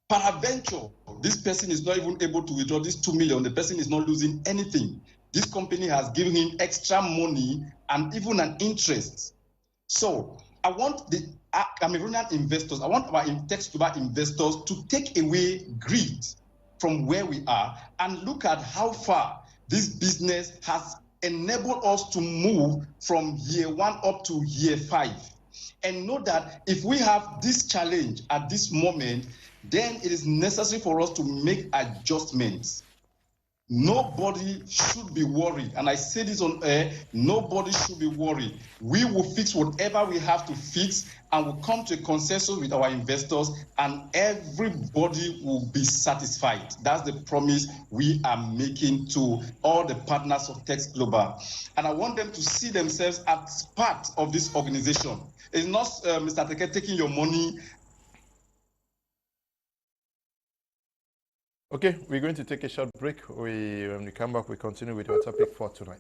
Peradventure, this person is not even able to withdraw this 2 million. The person is not losing anything. This company has given him extra money and even an interest. So I want the Cameroonian investors, I want our Tex Global investors to take away greed from where we are and look at how far this business has enabled us to move from year 1 up to year 5. And know that if we have this challenge at this moment, then it is necessary for us to make adjustments. Nobody should be worried. And I say this on air, nobody should be worried. We will fix whatever we have to fix and we'll come to a consensus with our investors and everybody will be satisfied. That's the promise we are making to all the partners of Tex Global. And I want them to see themselves as part of this organization. It's not Mr. Teke taking your money Okay, we're going to take a short break. When we come back, we continue with our topic for tonight.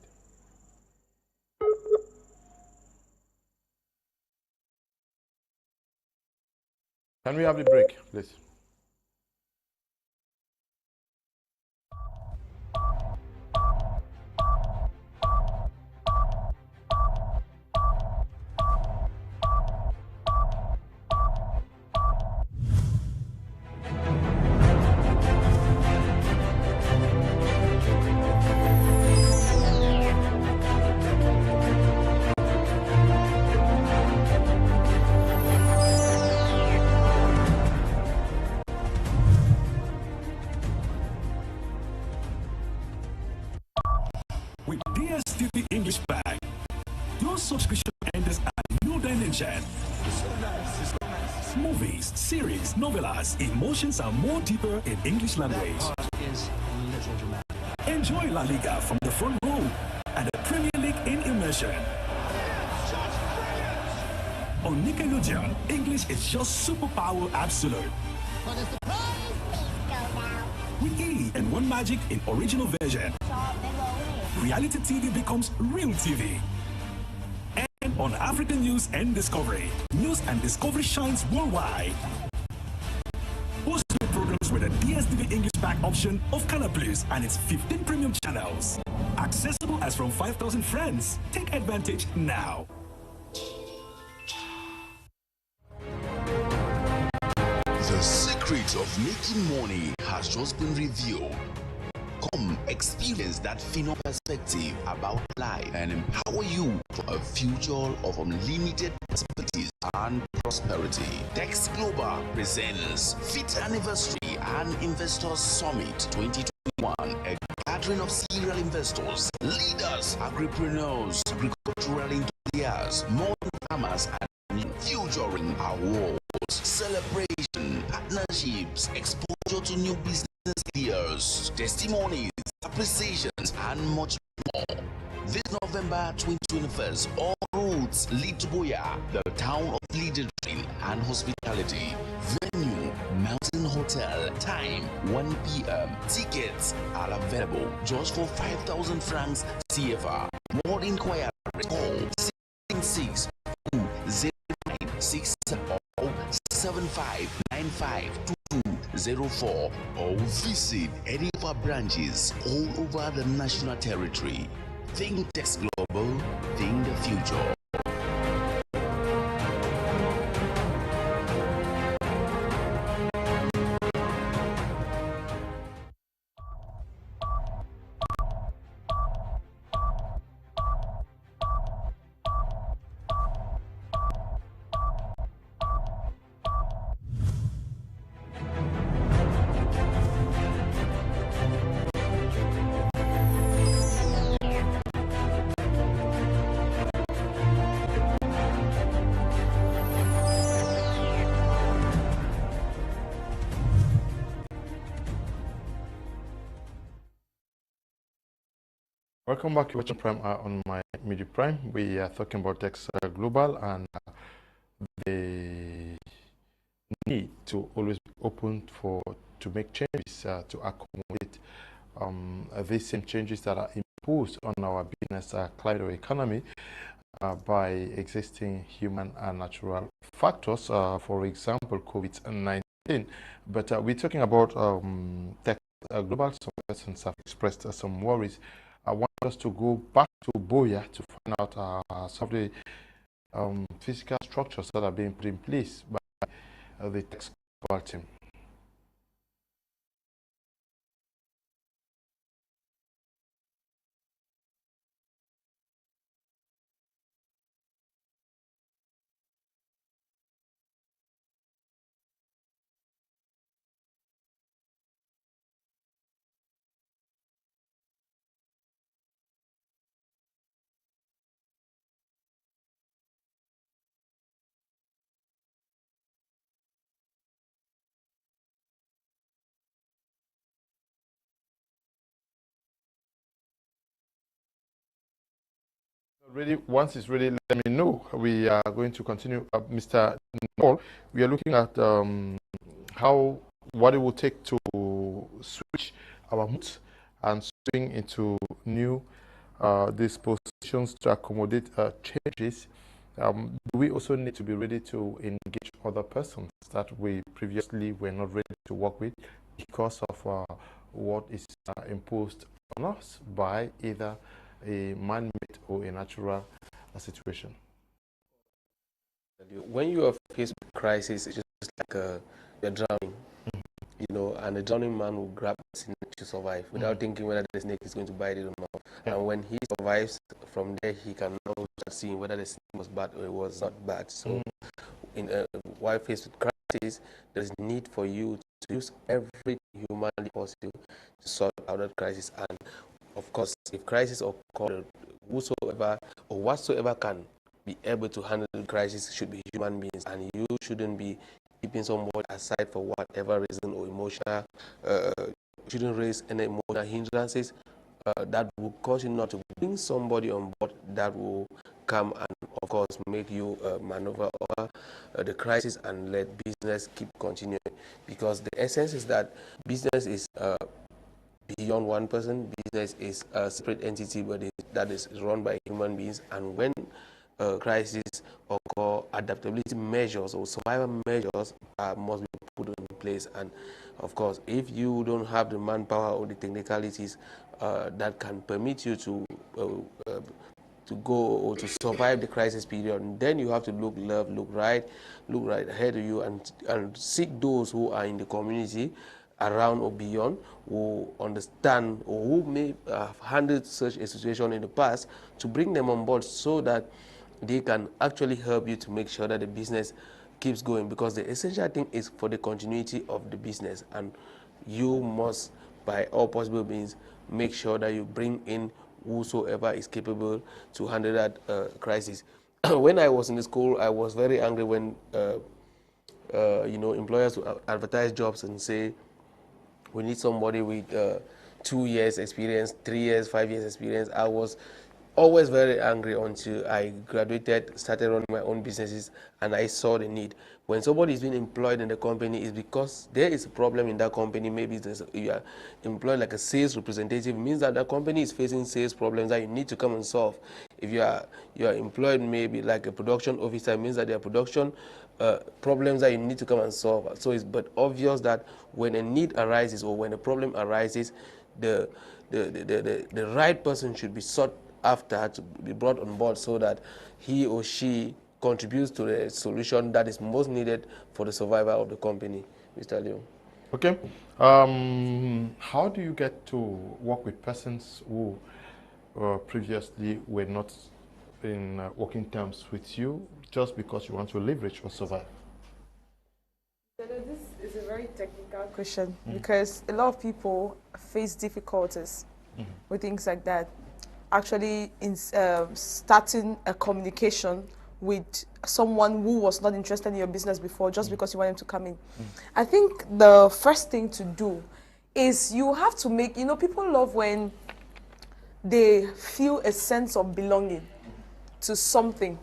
Can we have the break, please? With DSTV English Bag, your subscription enters a new dimension. Movies, series, novellas, emotions are more deeper in English language. Enjoy La Liga from the front row and the Premier League in immersion. On Nickelodeon, English is just superpower absolute. With E and One Magic in original version, reality TV becomes real TV. And on African News and Discovery, News and Discovery shines worldwide. Post programs with a DSTV English Pack option of Color Plus and its 15 premium channels. Accessible as from 5,000 friends. Take advantage now. The secret of making money has just been revealed. Come experience that phenom perspective about life and empower you for a future of unlimited possibilities and prosperity. Dex Global presents 5th Anniversary and Investors Summit 2021, a gathering of serial investors, leaders, agripreneurs, agricultural enthusiasts, modern farmers, and futuring awards, celebration, partnerships, exposure to new business ideas, testimonies, appreciations, and much more. This November 2021, all roads lead to Boya, the town of leadership and hospitality. Venue, Mountain Hotel. Time, 1 p.m. Tickets are available just for 5,000 francs CFA. More inquiries, call 666 0967 or 75952204 or visit any of our branches all over the national territory. Think Tex Global, think the future. Welcome back to Watching Prime on my Media Prime. We are talking about Dex Global and the need to always be open to make changes to accommodate these same changes that are imposed on our business, climate, or economy by existing human and natural factors. For example, COVID-19. But we're talking about Dex Global. Some persons have expressed some worries. I want us to go back to Boya to find out some of the physical structures that are being put in place by the Dex Global team. Ready, once it's ready, let me know. We are going to continue. Mr. Noel, we are looking at how what it will take to switch our moods and swing into new dispositions to accommodate changes. We also need to be ready to engage other persons that we previously were not ready to work with because of what is imposed on us by either a man-made or a natural situation. When you are faced with crisis, it's just like you're drowning, you know, and a drowning man will grab the snake to survive without thinking whether the snake is going to bite it or not. Yeah. And when he survives, from there he can now start seeing whether the snake was bad or it was not bad. So, while faced with crisis, there is need for you to use every humanly possible to sort out that crisis. And of course, if crisis occurs, whosoever or whatsoever can be able to handle the crisis should be human beings, and you shouldn't be keeping somebody aside for whatever reason or emotional, shouldn't raise any emotional hindrances that will cause you not to bring somebody on board that will come and, of course, make you maneuver over the crisis and let business keep continuing. Because the essence is that business is beyond one person. Business is a separate entity, but that is run by human beings, and when crisis occur, adaptability measures or survival measures must be put in place. And of course, if you don't have the manpower or the technicalities that can permit you to go or to survive the crisis period, then you have to look left, look right ahead of you, and seek those who are in the community around or beyond, who understand or who may have handled such a situation in the past, to bring them on board so that they can actually help you to make sure that the business keeps going. Because the essential thing is for the continuity of the business, and you must, by all possible means, make sure that you bring in whosoever is capable to handle that crisis. When I was in the school, I was very angry when you know, employers would advertise jobs and say, we need somebody with 2 years experience, 3 years, 5 years experience. I was always very angry until I graduated, started running my own businesses, and I saw the need. When somebody is being employed in the company, it's because there is a problem in that company. Maybe you are employed like a sales representative. It means that the company is facing sales problems that you need to come and solve. If you are employed maybe like a production officer, it means that there are production problems that you need to come and solve. So it's but obvious that when a need arises or when a problem arises, the right person should be sought after to be brought on board so that he or she contributes to the solution that is most needed for the survival of the company. Mr. Leo. Okay. How do you get to work with persons who previously were not in working terms with you just because you want to leverage or survive? So this is a very technical question because a lot of people face difficulties with things like that. Actually, in starting a communication with someone who was not interested in your business before just because you want them to come in. I think the first thing to do is you have to make, you know, people love when they feel a sense of belonging to something.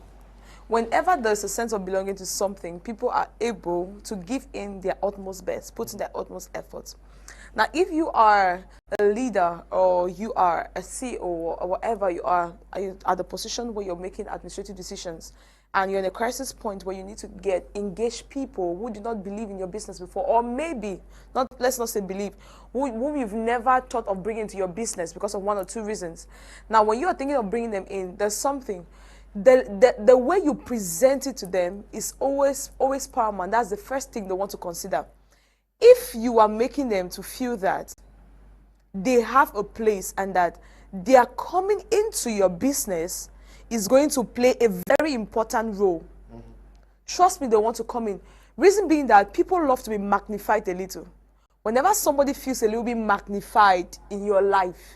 Whenever there's a sense of belonging to something, people are able to give in their utmost best, put in their utmost efforts. Now, if you are a leader or you are a CEO or whatever you are at the position where you're making administrative decisions and you're in a crisis point where you need to engage people who do not believe in your business before, or maybe, let's not say believe, whom you've never thought of bringing into your business because of one or two reasons. Now, when you are thinking of bringing them in, there's something. The way you present it to them is always paramount. That's the first thing they want to consider. If you are making them to feel that they have a place and that they are coming into your business is going to play a very important role, trust me, they want to come in. Reason being that people love to be magnified a little. Whenever somebody feels a little bit magnified in your life,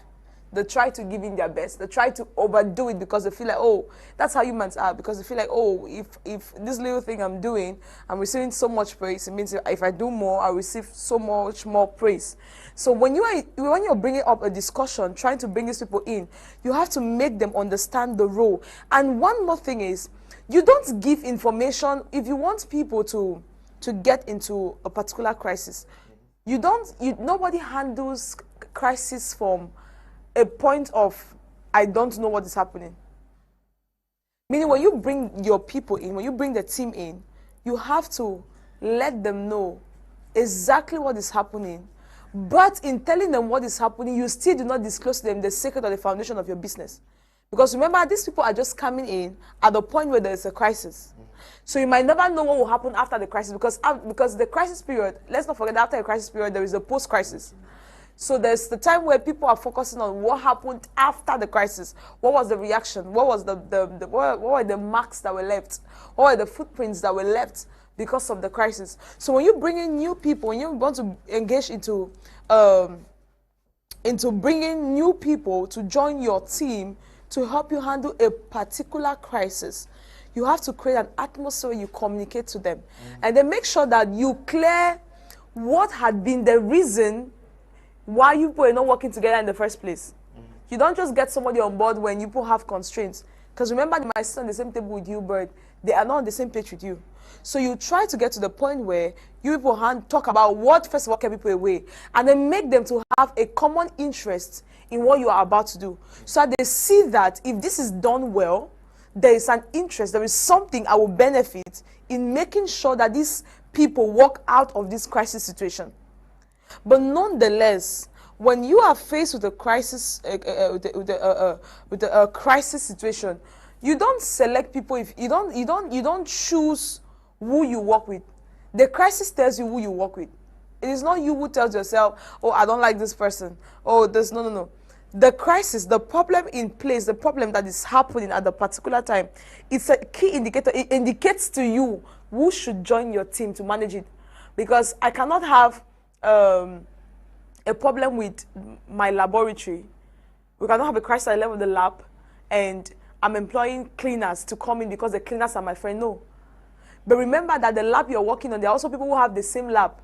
they try to give in their best. They try to overdo it because they feel like, oh, that's how humans are. Because they feel like, oh, if this little thing I'm doing, I'm receiving so much praise, it means if I do more, I'll receive so much more praise. So when you're bringing up a discussion, trying to bring these people in, you have to make them understand the role. And one more thing is, you don't give information. If you want people to get into a particular crisis, Nobody handles crisis from a point of, I don't know what is happening. Meaning when you bring your people in, when you bring the team in, you have to let them know exactly what is happening. But in telling them what is happening, you still do not disclose to them the secret or the foundation of your business. Because remember, these people are just coming in at the point where there is a crisis. So you might never know what will happen after the crisis, because the crisis period, let's not forget, after the crisis period, there is a post-crisis. So there's the time where people are focusing on what happened after the crisis. What was the reaction? What was what were the marks that were left? What were the footprints that were left because of the crisis? So when you bring in new people, when you want to engage into bringing new people to join your team to help you handle a particular crisis, you have to create an atmosphere where you communicate to them. And then make sure that you clear what had been the reason why you people are not working together in the first place. You don't just get somebody on board when you people have constraints. Because remember, they might sit on the same table with you, but they are not on the same page with you. So you try to get to the point where you people talk about what, first of all, kept people away, and then make them to have a common interest in what you are about to do. So that they see that if this is done well, there is an interest, there is something I will benefit in making sure that these people walk out of this crisis situation. But nonetheless, when you are faced with a crisis, with a crisis situation, you don't select people. If you don't choose who you work with. The crisis tells you who you work with. It is not you who tells yourself, "Oh, I don't like this person." Oh, there's no. The crisis, the problem in place, the problem that is happening at the particular time, it's a key indicator. It indicates to you who should join your team to manage it, because I cannot have a problem with my laboratory. We cannot have a crisis at the level of the lab, and I'm employing cleaners to come in because the cleaners are my friend. No. But remember that the lab you're working on, there are also people who have the same lab,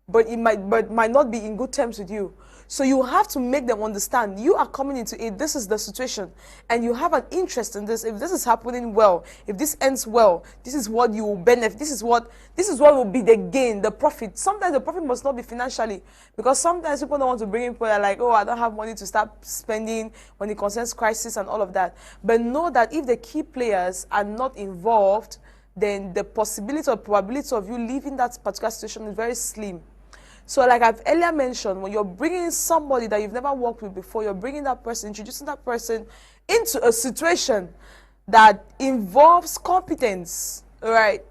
but it might not be in good terms with you. So you have to make them understand you are coming into it. This is the situation, and you have an interest in this. If this is happening well, if this ends well, this is what you will benefit. This is what will be the gain, the profit. Sometimes the profit must not be financially, because sometimes people don't want to bring in people that are like, "Oh, I don't have money to start spending when it concerns crisis and all of that." But know that if the key players are not involved, then the possibility or probability of you leaving that particular situation is very slim. So like I've earlier mentioned, when you're bringing somebody that you've never worked with before, you're bringing that person, introducing that person into a situation that involves competence, all right?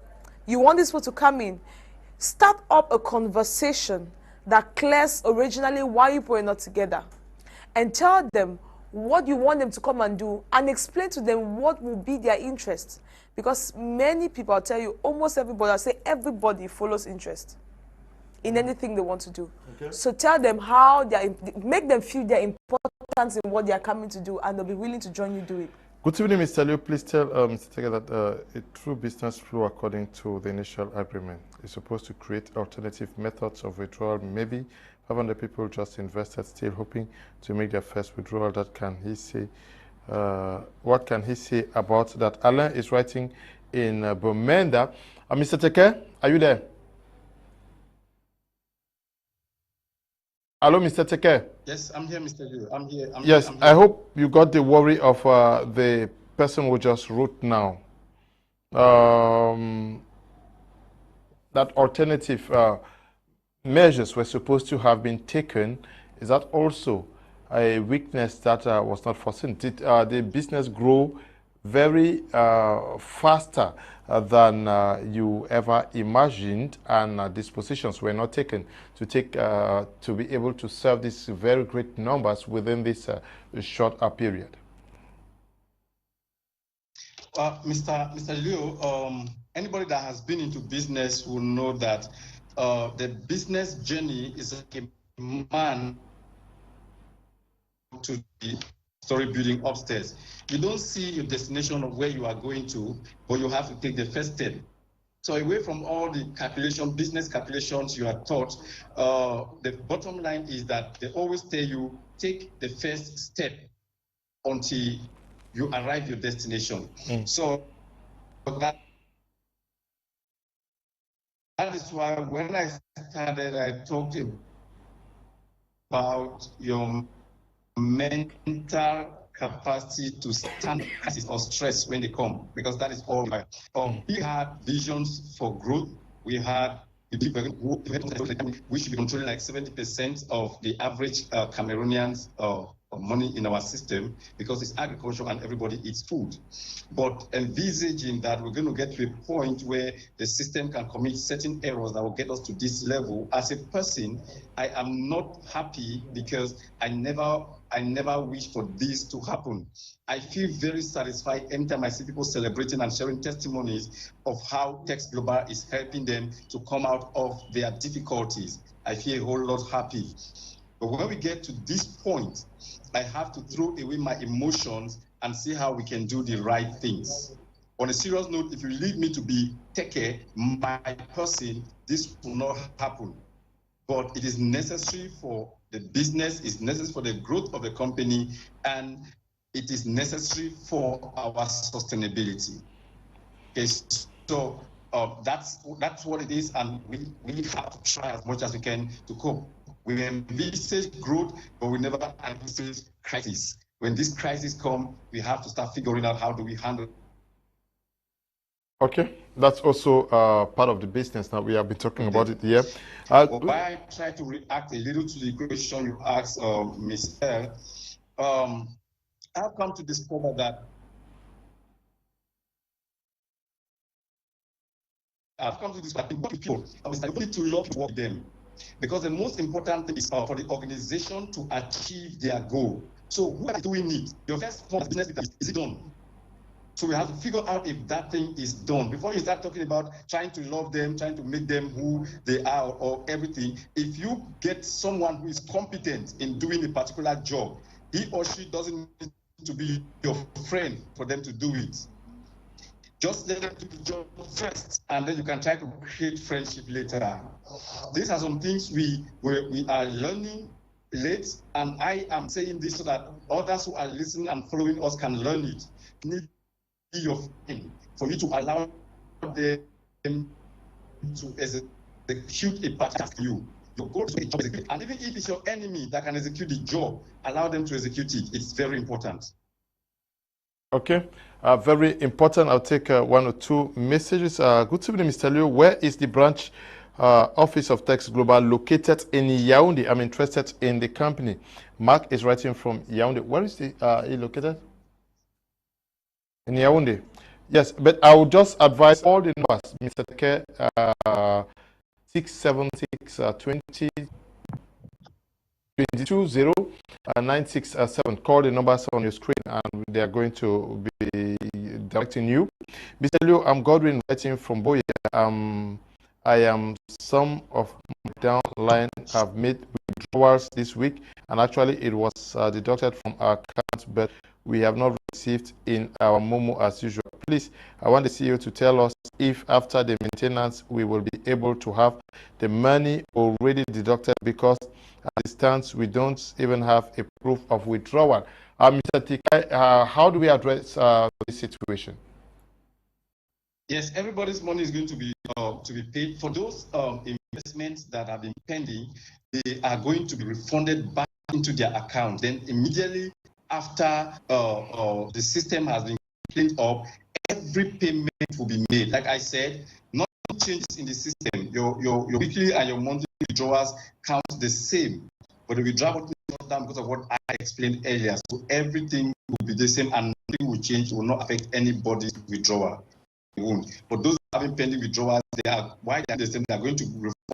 You want this person to come in, start up a conversation that clears originally why you were not together, and tell them what you want them to come and do, and explain to them what will be their interest. Because many people, I'll tell you, almost everybody, I'll say everybody follows interest in anything they want to do. Okay. So tell them how make them feel their importance in what they are coming to do, and they'll be willing to join you do it. Good evening, Mr. Liu. Please tell Mr. Tega that a true business flow according to the initial agreement is supposed to create alternative methods of withdrawal. Maybe 500 people just invested, still hoping to make their first withdrawal. That can he say? What can he say about that? Alain is writing in Bomenda. Mr. Teke, are you there? Hello, Mr. Teke. Yes, I'm here, Mr. Liu. I'm here. Yes, I'm here. I hope you got the worry of the person who just wrote now. That alternative measures were supposed to have been taken. Is that also a weakness that was not foreseen? Did the business grow very faster than you ever imagined, and dispositions were not taken to be able to serve these very great numbers within this short period? Mr. Liu, anybody that has been into business will know that the business journey is like a man to the story building upstairs. You don't see your destination of where you are going to, but you have to take the first step. So away from all the business calculations you are taught, the bottom line is that they always tell you, take the first step until you arrive your destination. So that is why when I started, I talked about your mental capacity to stand crisis or stress when they come, because that is all. We had visions for growth. We had we should be controlling like 70% of the average Cameroonians money in our system, because it's agriculture and everybody eats food. But envisaging that we're going to get to a point where the system can commit certain errors that will get us to this level, as a person, I am not happy, because I never wish for this to happen. I feel very satisfied anytime I see people celebrating and sharing testimonies of how Text Global is helping them to come out of their difficulties. I feel a whole lot happy. But when we get to this point, I have to throw away my emotions and see how we can do the right things. On a serious note, if you leave me to be Teke, my person, this will not happen. But it is necessary for the business, it's necessary for the growth of the company, and it is necessary for our sustainability. Okay, so that's what it is, and we have to try as much as we can to cope. We envisage growth, but we never envisage crisis. When this crisis comes, we have to start figuring out how do we handle it. Okay, that's also part of the business. Now we have been talking about it here. Why I try to react a little to the question you asked, Ms. L. I've come to discover that people need to love to work them, because the most important thing is for the organization to achieve their goal. So who are doing it? Your first form of business, is it done? So we have to figure out if that thing is done before you start talking about trying to love them, trying to make them who they are or everything. If you get someone who is competent in doing a particular job, he or she doesn't need to be your friend for them to do it. Just let them do the job first, and then you can try to create friendship later. These are some things we are learning late, and I am saying this so that others who are listening and following us can learn it. Need your friend for you to allow them to execute a task for you. Your goal is to execute, and even if it's your enemy that can execute the job, allow them to execute it. It's very important. Okay, very important. I'll take one or two messages. Good evening, Mr. Liu. Where is the branch office of Text Global located in Yaoundé? I'm interested in the company. Mark is writing from Yaoundé. Where is it located? In Yaoundé. Yes, but I would just advise all the numbers, Mr. Teke, 676 20 220 967. Call the numbers on your screen and they are going to be directing you. Mr. Liu, I'm Godwin writing from Boya. I am some of my downline have made withdrawals this week, and actually it was deducted from our account, but we have not received in our Momo as usual. Please, I want the CEO to tell us if after the maintenance we will be able to have the money already deducted, because at the stance we don't even have a proof of withdrawal. Mr. Tikai, how do we address this situation? Yes, everybody's money is going to be paid. For those investments that have been pending, they are going to be refunded back into their account. Then immediately after the system has been cleaned up, every payment will be made. Like I said, nothing changes in the system. Your weekly and your monthly withdrawals count the same, but the withdrawal is down because of what I explained earlier. So everything will be the same and nothing will change. It will not affect anybody's withdrawal. For those having pending withdrawals, they are going to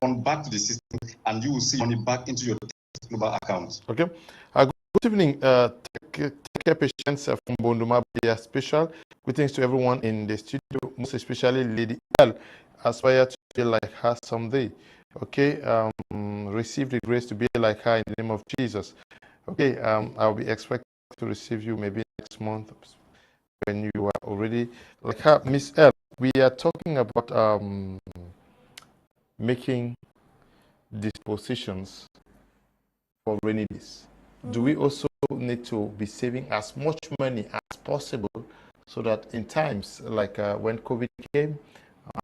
refund back to the system, and you will see money back into your global account. Okay. Good evening. Take care patients from Bonduma. They are special. Greetings to everyone in the studio, most especially Lady L. Aspire to be like her someday. Okay. Receive the grace to be like her in the name of Jesus. Okay. I'll be expecting to receive you maybe next month when you are already like her. Miss L, we are talking about making dispositions for rainy days. Do we also need to be saving as much money as possible so that in times like when COVID came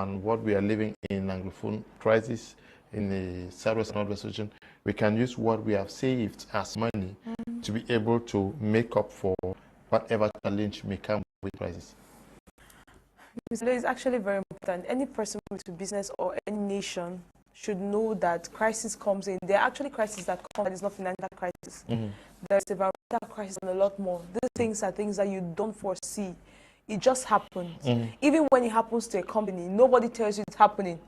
and what we are living in Anglophone crisis in the Southwest and Northwest region, we can use what we have saved as money to be able to make up for whatever challenge may come with crisis? It's actually very important. Any person with a business or any nation should know that crisis comes in. There are actually crises that come, but it's not financial crisis. There's environmental crisis and a lot more. These things are things that you don't foresee. It just happens. Even when it happens to a company, nobody tells you it's happening,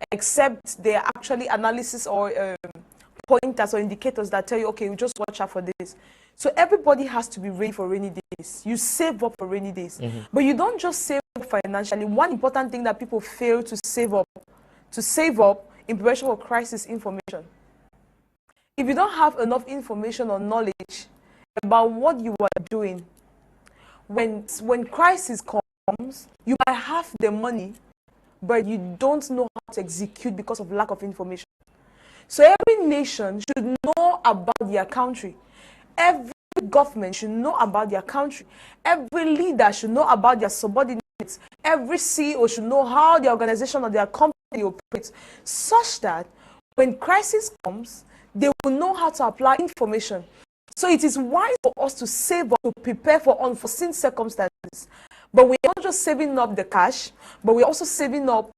except there are actually analysis or pointers or indicators that tell you, okay, you just watch out for this. So everybody has to be ready for rainy days. You save up for rainy days. But you don't just save up financially. One important thing that people fail to save up in preparation for crisis information. If you don't have enough information or knowledge about what you are doing, when crisis comes, you might have the money, but you don't know how to execute because of lack of information. So every nation should know about their country. Every government should know about their country. Every leader should know about their subordinates. Every CEO should know how the organization or their company operates, such that when crisis comes, they will know how to apply information. So it is wise for us to save up, to prepare for unforeseen circumstances. But we are not just saving up the cash, but we are also saving up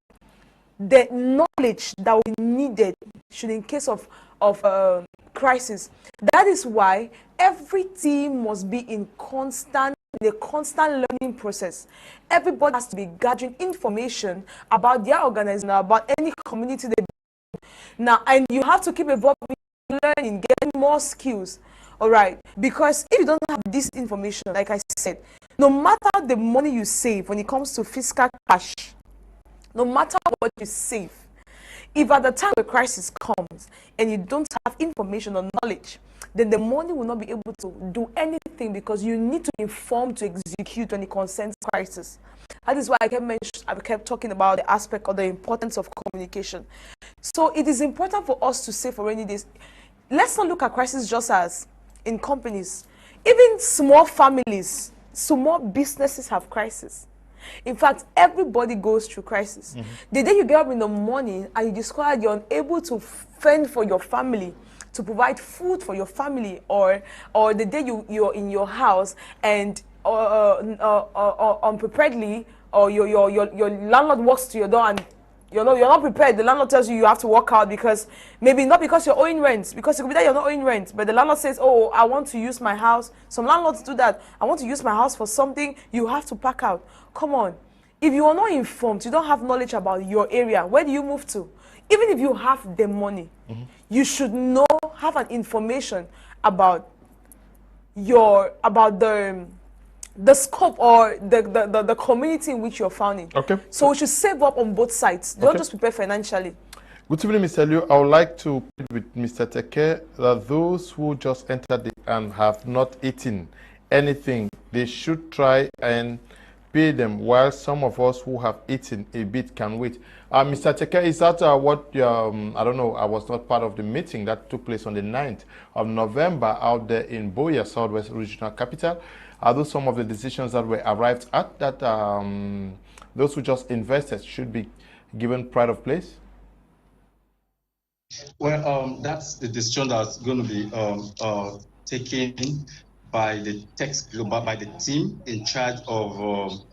the knowledge that we needed should in case of crisis. That is why every team must be in a constant learning process. Everybody has to be gathering information about their organization, about any community they belong. Now, and you have to keep evolving, learning, getting more skills. All right, because if you don't have this information, like I said, no matter the money you save when it comes to fiscal cash, no matter what you save, if at the time the crisis comes and you don't have information or knowledge, then the money will not be able to do anything, because you need to inform to execute when it concerns crisis. That is why I kept talking about the aspect of the importance of communication. So it is important for us to save for rainy days. Let's not look at crisis just as in companies. Even small families, small businesses have crisis. In fact, everybody goes through crisis. The day you get up in the morning and you discover you're unable to fend for your family, to provide food for your family, or the day you're in your house and unpreparedly, or your landlord walks to your door and you're not prepared. The landlord tells you have to walk out, because maybe not because you're owing rent, because it could be that you're not owing rent, but the landlord says, oh, I want to use my house. Some landlords do that. I want to use my house for something. You have to pack out. Come on. If you are not informed, you don't have knowledge about your area, where do you move to? Even if you have the money, you should have an information about the scope or the community in which you're founding. Okay. So we should save up on both sides. Don't just prepare financially. Good evening, Mr. Liu. I would like to plead with Mr. Teke that those who just entered and have not eaten anything, they should try and pay them, while some of us who have eaten a bit can wait. Mr. Teke, is that what, I don't know, I was not part of the meeting that took place on the 9th of November out there in Buea, Southwest Regional Capital. Are those some of the decisions that were arrived at, that those who just invested should be given pride of place? Well, that's the decision that's going to be taken by the Text Global, by the team in charge of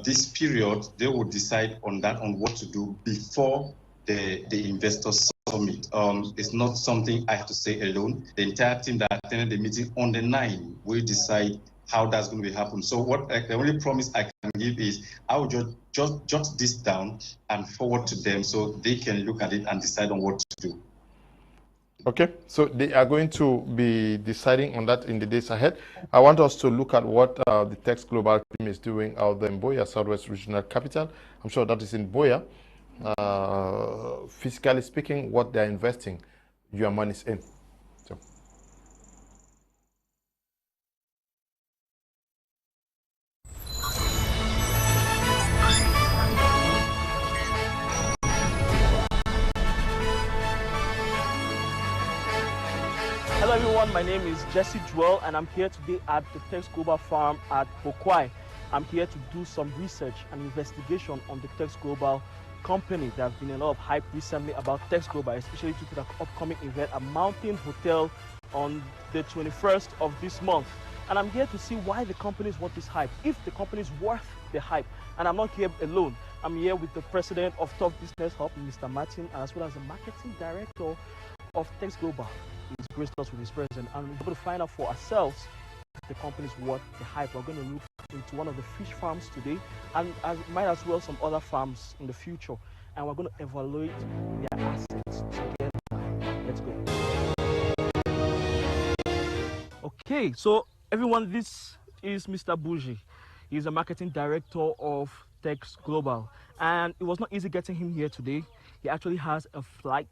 this period. They will decide on what to do before the investor summit. It's not something I have to say alone. The entire team that attended the meeting on the 9th will decide how that's going to be happen. So the only promise I can give is I will just jot this down and forward to them so they can look at it and decide on what to do. Okay, so they are going to be deciding on that in the days ahead. I want us to look at what the Text Global team is doing out there in Buea, Southwest Regional Capital. I'm sure that is in Buea. Physically speaking, what they're investing your money in. So. Hello everyone, my name is Jesse Joel and I'm here today at the Text Global farm at Bokwai. I'm here to do some research and investigation on the Text Global company. There have been a lot of hype recently about Tex Global, especially due to the upcoming event at Mountain Hotel on the 21st of this month. And I'm here to see why the companies want this hype, if the company is worth the hype. And I'm not here alone. I'm here with the president of Top Business Hub, Mr. Martin, as well as the marketing director of Tex Global. He's graced us with his presence, and we're going to find out for ourselves if the company is worth the hype. We're going to look into one of the fish farms today, and might as well some other farms in the future. And we're going to evaluate their assets together. Let's go. Okay, so everyone, this is Mr. Buji. He's the marketing director of Tex Global, and it was not easy getting him here today. He actually has a flight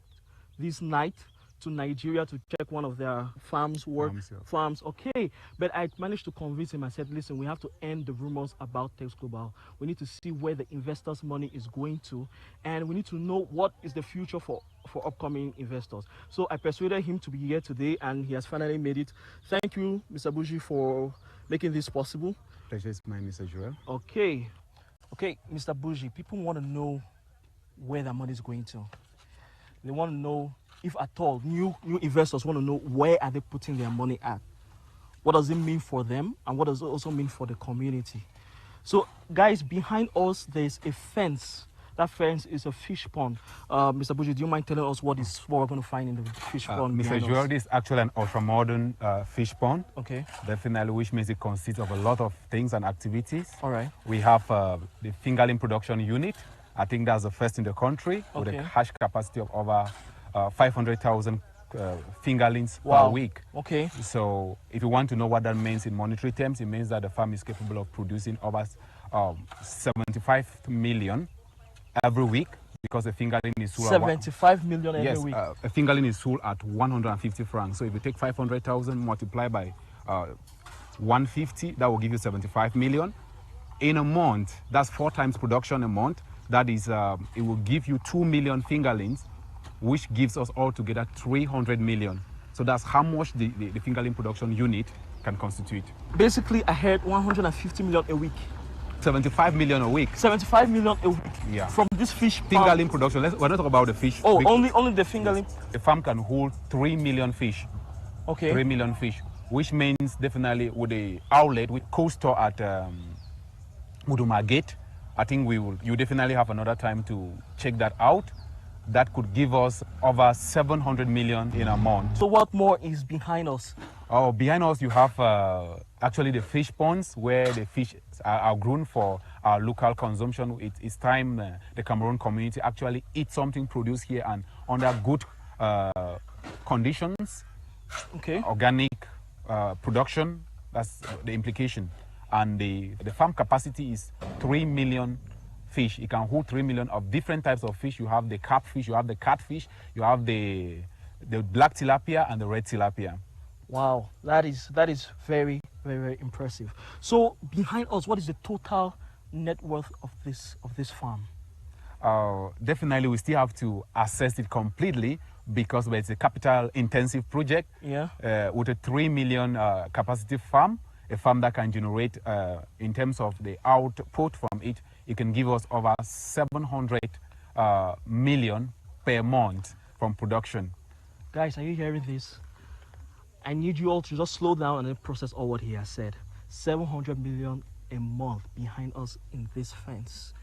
this night to Nigeria to check one of their farms. Okay, but I managed to convince him. I said, listen, we have to end the rumors about Tex Global. We need to see where the investors' money is going to, and we need to know what is the future for upcoming investors. So I persuaded him to be here today, and he has finally made it. Thank you, Mr. Buji, for making this possible. Pleasure is mine, Mr. Joel. Okay, Mr. Buji, people want to know where their money is going to. They want to know, if at all, new investors want to know where are they putting their money at. What does it mean for them, and what does it also mean for the community? So, guys, behind us there's a fence. That fence is a fish pond. Mr. Buji, do you mind telling us what we're going to find in the fish pond? Mr. Joel, this is actually an ultra-modern fish pond. Okay. Definitely, which means it consists of a lot of things and activities. All right. We have the fingerling production unit. I think that's the first in the country, with a cash capacity of over 500,000 fingerlings per week. Okay. So if you want to know what that means in monetary terms, it means that the farm is capable of producing over 75 million every week, because the fingerling is sold 75 million every week. Yes, a fingerling is sold at 150 francs. So if you take 500,000 multiplied by 150, that will give you 75 million. In a month, that's 4 times production a month. That is, it will give you 2 million fingerlings, which gives us altogether 300 million. So that's how much the fingerling production unit can constitute. Basically, I heard 150 million a week. 75 million a week. 75 million a week. Yeah. From this fish fingerling production. We're not talking about the fish. Oh, only the fingerling. Yes. The farm can hold 3 million fish. Okay. 3 million fish, which means definitely with the outlet, with co-store at Muduma Gate, I think you definitely have another time to check that out. That could give us over 700 million in a month. So what more is behind us? Oh, behind us you have actually the fish ponds where the fish are grown for our local consumption. It's time the Cameroon community actually eat something produced here and under good conditions. Okay. Organic production, that's the implication. And the farm capacity is 3 million fish. It can hold 3 million of different types of fish. You have the carp fish, you have the catfish, you have the black tilapia and the red tilapia. Wow, that is very, very, very impressive. So behind us, what is the total net worth of this farm? Definitely, we still have to assess it completely, because it's a capital intensive project. Yeah. With a 3 million capacity farm, a farm that can generate, in terms of the output from it, it can give us over 700 million per month from production. Guys, are you hearing this? I need you all to just slow down and then process all what he has said. 700 million a month behind us in this fence.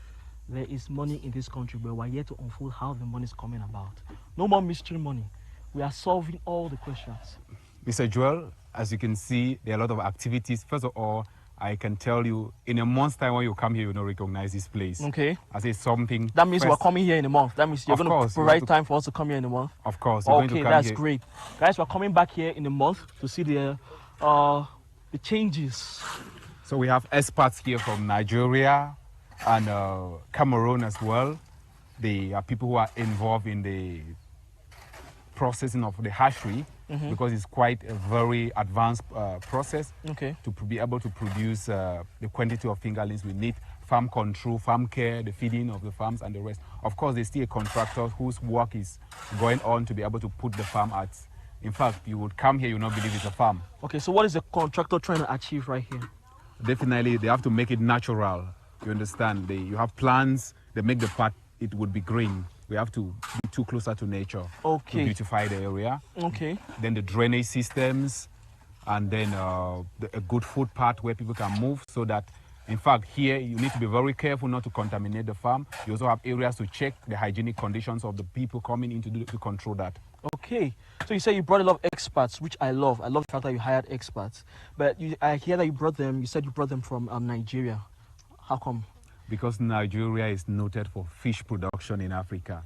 There is money in this country, but we're here to unfold how the money is coming about. No more mystery money. We are solving all the questions. Mr. Joel, as you can see, there are a lot of activities. First of all, I can tell you, in a month's time when you come here, you will not recognize this place. Okay. I say something. That means we're coming here in a month. That means you're going to provide time for us to come here in a month. Of course. Okay, that's great. Guys, we're coming back here in a month to see the changes. So we have experts here from Nigeria and Cameroon as well. They are people who are involved in the processing of the hatchery, because it's quite a very advanced process to be able to produce the quantity of fingerlings we need. Farm control, farm care, the feeding of the farms and the rest. Of course, there's still a contractor whose work is going on to be able to put the farm at. In fact, you would come here, you will not believe it's a farm. Okay, so what is the contractor trying to achieve right here? Definitely, they have to make it natural. You understand? You have plants, they make the part it would be green. We have to be too closer to nature to beautify the area. Okay. Then the drainage systems, and then a good footpath where people can move, so that, in fact, here you need to be very careful not to contaminate the farm. You also have areas to check the hygienic conditions of the people coming in to control that. Okay. So you say you brought a lot of experts, which I love. I love the fact that you hired experts. But I hear that you said you brought them from Nigeria. How come? Because Nigeria is noted for fish production in Africa.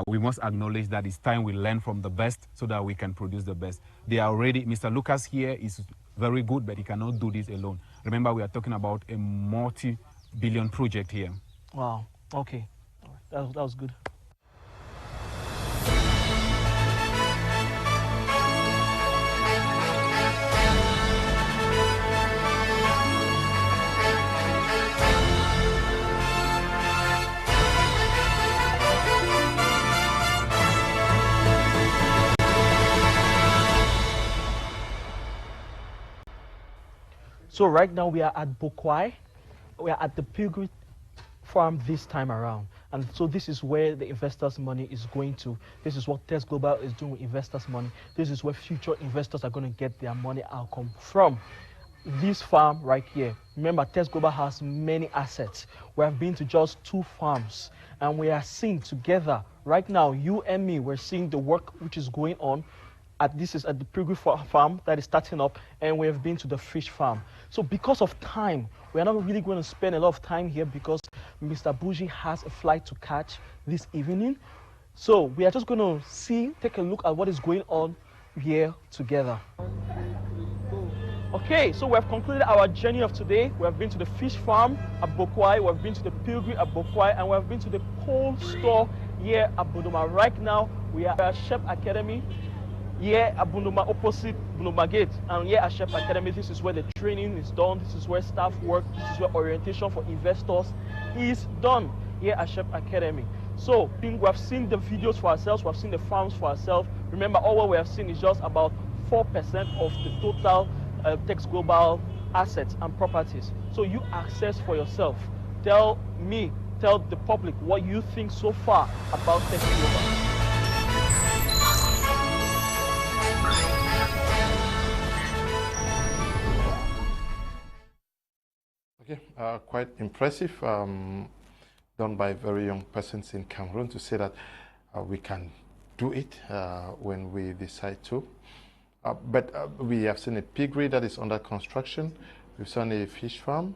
We must acknowledge that it's time we learn from the best so that we can produce the best. They are already, Mr. Lucas here is very good, but he cannot do this alone. Remember, we are talking about a multi-billion project here. Wow. Okay. All right. That was good. So right now we are at Bokwai. We are at the Pilgrim farm this time around. And so this is where the investors' money is going to. This is what Test Global is doing with investors' money. This is where future investors are going to get their money outcome from. This farm right here. Remember, Test Global has many assets. We have been to just 2 farms. And we are seeing together, right now, you and me, we're seeing the work which is going on. This is at the Pilgrim farm that is starting up, and we have been to the fish farm. So because of time, we're not really going to spend a lot of time here because Mr. Buji has a flight to catch this evening. So we are just going to take a look at what is going on here together. Okay, so we have concluded our journey of today. We have been to the fish farm at Bokwai, we have been to the Pilgrim at Bokwai, and we have been to the cold store here at Buduma. Right now, we are at Chef Academy. Here at Bunduma, opposite Bunduma Gate, and here at Chef Academy, this is where the training is done, this is where staff work, this is where orientation for investors is done here at Chef Academy. So, we have seen the videos for ourselves, we have seen the farms for ourselves. Remember, all what we have seen is just about 4% of the total Test Global assets and properties. So you access for yourself. Tell me, tell the public what you think so far about Test Global. Okay, quite impressive, done by very young persons in Cameroon to say that we can do it when we decide to. But we have seen a piggery that is under construction. We've seen a fish farm.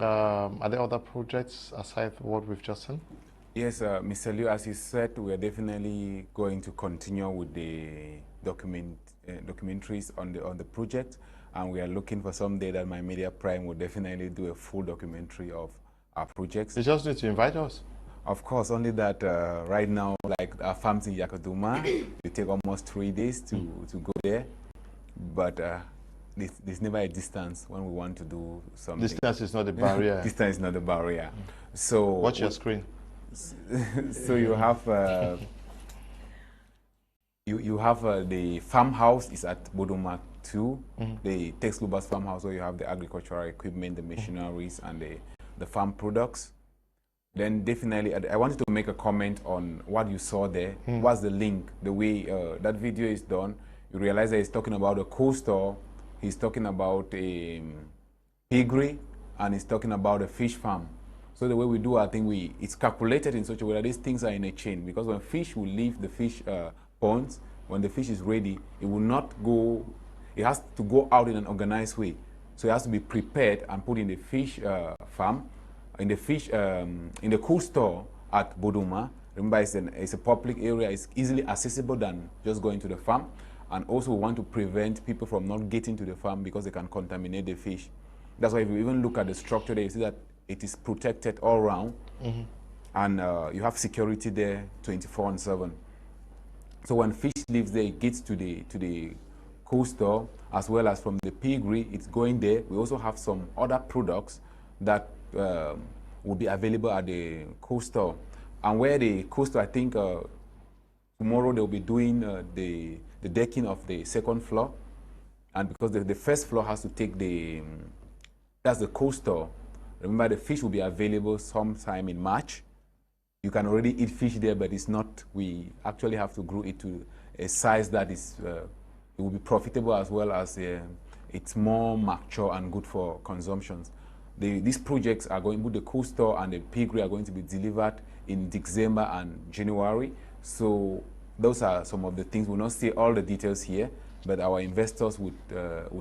Are there other projects aside from what we've just seen? Yes, Mr. Liu, as you said, we are definitely going to continue with the documentaries on the project. And we are looking for someday that My Media Prime will definitely do a full documentary of our projects. You just need to invite us. Of course, only that right now, like our farms in Yakaduma, it take almost 3 days to go there. But there's never a distance when we want to do something. Distance is not a barrier. Distance is not a barrier. So watch your screen. So you have you have the farmhouse is at Bodoma 2, the Test Global's farmhouse, where you have the agricultural equipment, the machineries, and the farm products. Then definitely, I wanted to make a comment on what you saw there. What's the link? The way that video is done, you realize that he's talking about a cold store, he's talking about a piggery, and he's talking about a fish farm. So the way we do, I think it's calculated in such a way that these things are in a chain, because when fish will leave the fish ponds, when the fish is ready, it will not go, it has to go out in an organized way. So it has to be prepared and put in the fish farm, in the cool store at Bodoma. Remember, it's a public area, it's easily accessible than just going to the farm. And also we want to prevent people from not getting to the farm because they can contaminate the fish. That's why if you even look at the structure there, you see that it is protected all around. And you have security there 24/7. So when fish leaves there, it gets to the cool store, as well as from the piggery, it's going there. We also have some other products that will be available at the cool store. And where the cool store, I think tomorrow they'll be doing the decking of the second floor. And because the first floor has to take that's the cool store. Remember, the fish will be available sometime in March. you can already eat fish there, but it's not, we actually have to grow it to a size that is, it will be profitable as well as it's more mature and good for consumptions. These projects are going, with the cold store and the piggery are going to be delivered in December and January. So those are some of the things. We'll not see all the details here, but our investors would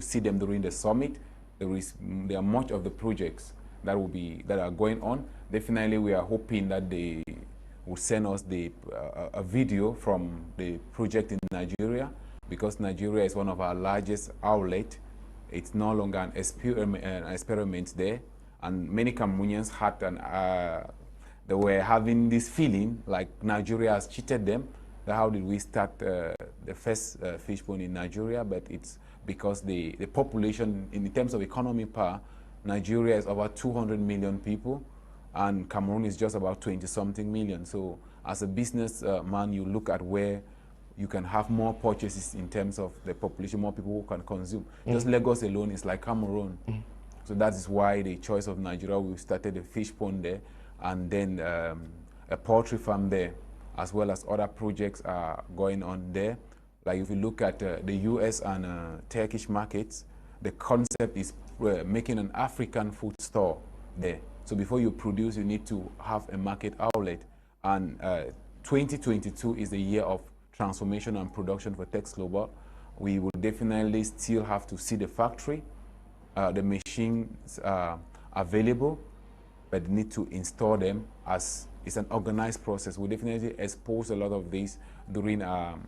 see them during the summit. There are much of the projects that are going on. Definitely, we are hoping that they will send us a video from the project in Nigeria, because Nigeria is one of our largest outlets. It's no longer an experiment there, and many Cameroonians they were having this feeling like Nigeria has cheated them. How did we start the first fish pond in Nigeria? But it's because the population, in terms of economy power, Nigeria is over 200 million people, and Cameroon is just about 20-something million. So as a business man, you look at where you can have more purchases in terms of the population, more people who can consume. Just Lagos alone is like Cameroon. So that is why the choice of Nigeria, we started a fish pond there, and then a poultry farm there, as well as other projects are going on there. Like if you look at the US and Turkish markets, the concept is making an African food store there. So before you produce, you need to have a market outlet. And 2022 is the year of transformation and production for Tex Global. We will definitely still have to see the factory. The machines are available, but need to install them. As it's an organized process. We definitely expose a lot of these during an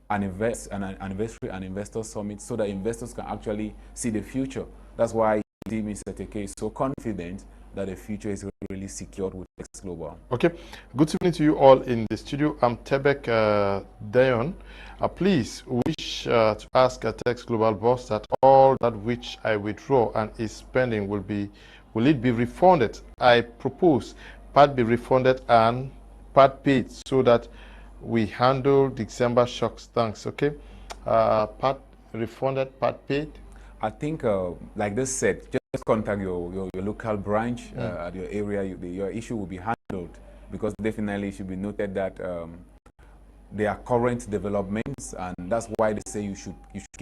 anniversary and investor summit, so that investors can actually see the future. That's why Mr. Teke is so confident that the future is really secured with Tex Global. Okay, good evening to you all in the studio. I'm Tebek Dayon. Please wish to ask Tex Global boss that all that which I withdraw and is spending will it be refunded? I propose part be refunded and part paid, so that we handle December shocks. Thanks. Okay, part refunded, part paid. I think, like this said, just contact your local branch at your area. Your issue will be handled, because definitely it should be noted that there are current developments, and that's why they say you should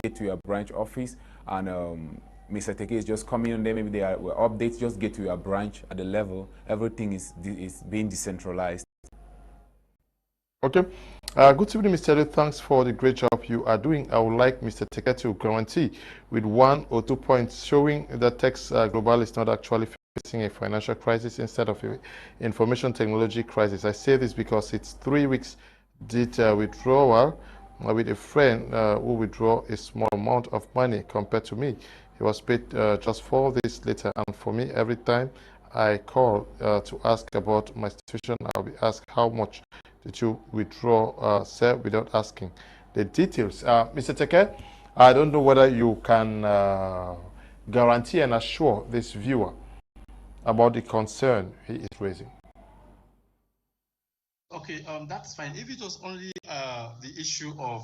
get to your branch office. And Mr. Teke is just coming on there. Maybe there are updates. Just get to your branch at the level. Everything is being decentralized. Okay. Good evening, Mr. Lee. Thanks for the great job you are doing. I would like Mr. Teke to guarantee with 1 or 2 points showing that Tex Global is not actually facing a financial crisis instead of an information technology crisis. I say this because it's 3 weeks did withdrawal with a friend who withdraw a small amount of money compared to me. He was paid just 4 days later, and for me, every time I call to ask about my situation, I'll be asked how much did you withdraw, sir, without asking the details. Mr. Teke, I don't know whether you can guarantee and assure this viewer about the concern he is raising. Okay, that's fine. If it was only the issue of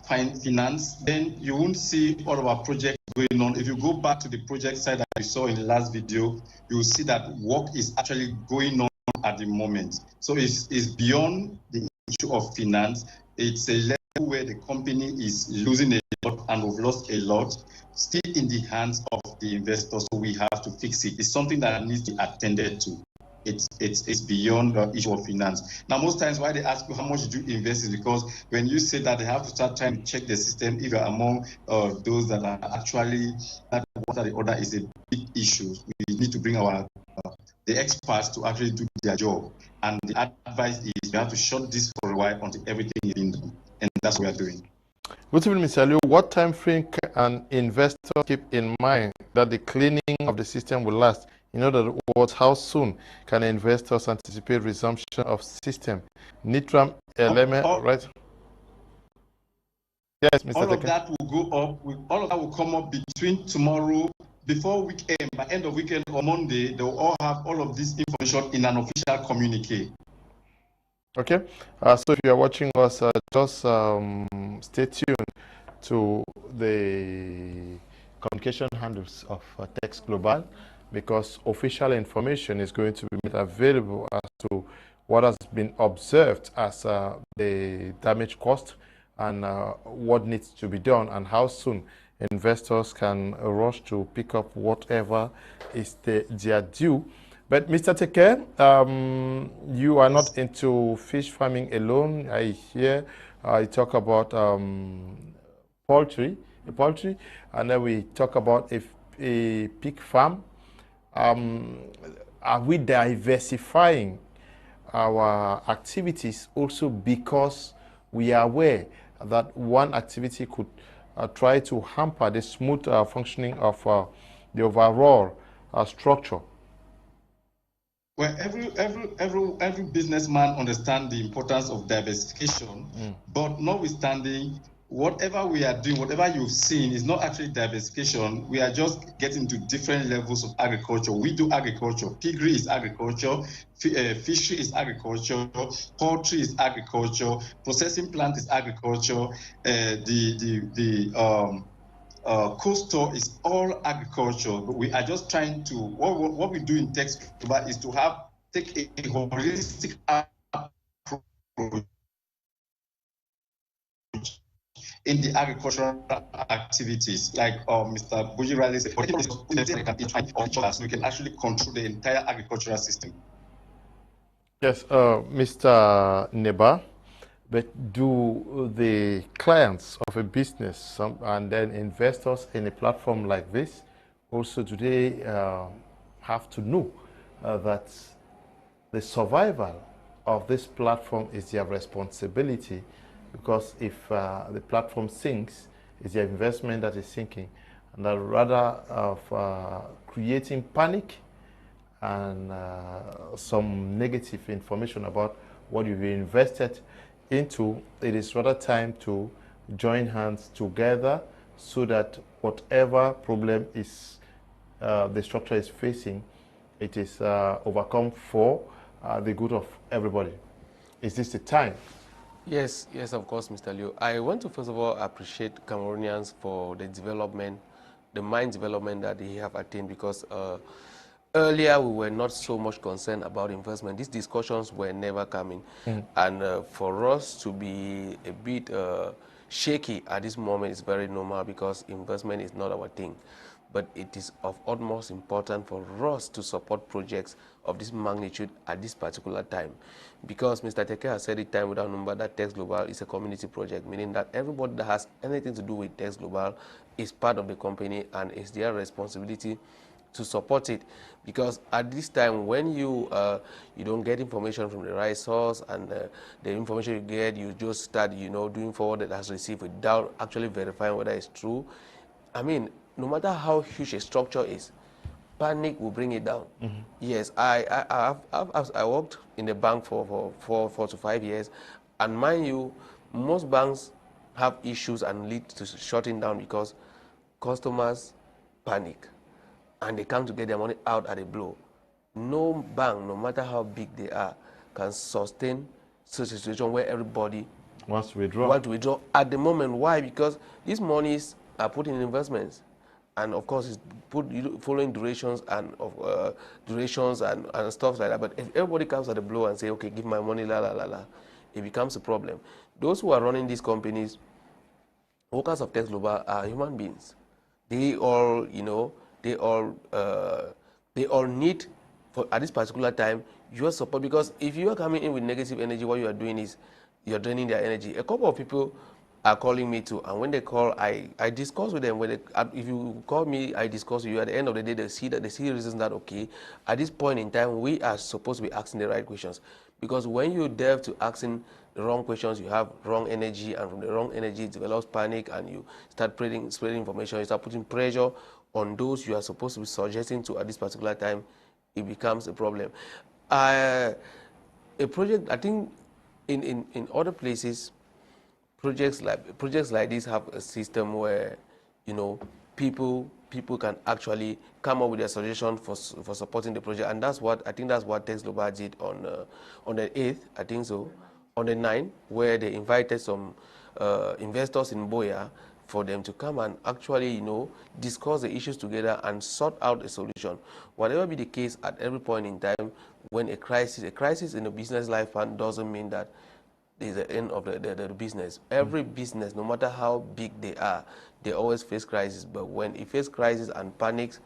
finance, then you won't see all of our projects going on. If you go back to the project side that you saw in the last video, you will see that work is actually going on at the moment. So it's beyond the issue of finance. It's a level where the company is losing a lot, and we've lost a lot, still in the hands of the investors. So we have to fix it. It's something that needs to be attended to. It's beyond the issue of finance. Now, most times why they ask you how much did you invest is because when you say that, they have to start trying to check the system if you're among those that are actually that what are the order is a big issue. We need to bring our the experts to actually do their job. And the advice is we have to shut this for a while until everything is being done. And that's what we are doing. Good evening, Mr. Liu. What time frame can an investor keep in mind that the cleaning of the system will last? In other words, how soon can investors anticipate resumption of system? Nitram element, right? Yes, Mr. All Teke. of that will go up. All of that will come up between tomorrow, before weekend, by end of weekend or Monday. They will all have all of this information in an official communique. Okay. So if you are watching us, just stay tuned to the communication handles of Tex Global. because official information is going to be made available as to what has been observed as the damage cost and what needs to be done and how soon investors can rush to pick up whatever is their due. But Mr. Teke, you are not into fish farming alone. I hear you talk about poultry, and then we talk about a pig farm. Are we diversifying our activities also because we are aware that one activity could try to hamper the smooth functioning of the overall structure? Well, every businessman understands the importance of diversification, but notwithstanding, whatever we are doing, whatever you've seen is not actually diversification. We are just getting to different levels of agriculture. We do agriculture. Piggery is agriculture. Fishery is agriculture. Poultry is agriculture. Processing plant is agriculture. Coastal is all agriculture, but we are just trying to, what we do in Text Global is to take a holistic approach in the agricultural activities, like Mr. Buji rightly said, so we can actually control the entire agricultural system. Yes, Mr. Neba, but do the clients of a business and then investors in a platform like this also do they have to know that the survival of this platform is their responsibility? Because if the platform sinks, it's their investment that is sinking, and that rather of creating panic and some negative information about what you've invested into, it is rather time to join hands together so that whatever problem is the structure is facing, it is overcome for the good of everybody. Is this the time? Yes, of course, Mr. Liu. I want to first of all appreciate Cameroonians for the development, the mind development that they have attained, because earlier we were not so much concerned about investment. These discussions were never coming. And for us to be a bit shaky at this moment is very normal, because investment is not our thing. But it is of utmost importance for us to support projects of this magnitude at this particular time. Because Mr. Teke has said it time without number that Text Global is a community project, meaning that everybody that has anything to do with Text Global is part of the company, and it's their responsibility to support it. Because at this time, when you don't get information from the right source, and the information you get, you just start doing forward that has received without actually verifying whether it's true. I mean, no matter how huge a structure is, panic will bring it down. Yes, I worked in the bank for 4 to 5 years, and mind you, most banks have issues and lead to shutting down because customers panic and they come to get their money out at a blow. No bank, no matter how big they are, can sustain such a situation where everybody wants to withdraw at the moment. Why? Because these monies are put in investments, and of course it's put following durations and and stuff like that. But if everybody comes at the blow and say, okay, give my money, it becomes a problem. Those who are running these companies, workers of Text Global, are human beings. They all, they all need, at this particular time, your support. Because if you are coming in with negative energy, what you are doing is you're draining their energy. A couple of people are calling me too, and when they call, I discuss with them. If you call me, I discuss with you. At the end of the day, they see reasons that, okay, at this point in time, we are supposed to be asking the right questions. Because when you delve to asking the wrong questions, you have wrong energy, and from the wrong energy, it develops panic, and you start spreading information. You start putting pressure on those you are supposed to be suggesting to at this particular time. It becomes a problem. A project, I think, in other places, projects like this have a system where, people can actually come up with their suggestion for supporting the project, and that's what Text Global did on the 8th, I think so, on the 9th, where they invited some investors in Boya for them to come and actually, you know, discuss the issues together and sort out a solution. Whatever be the case, at every point in time, when a crisis in a business lifespan doesn't mean that there's the end of the business. Every business, no matter how big they are, they always face crisis. But when it faces crisis and panics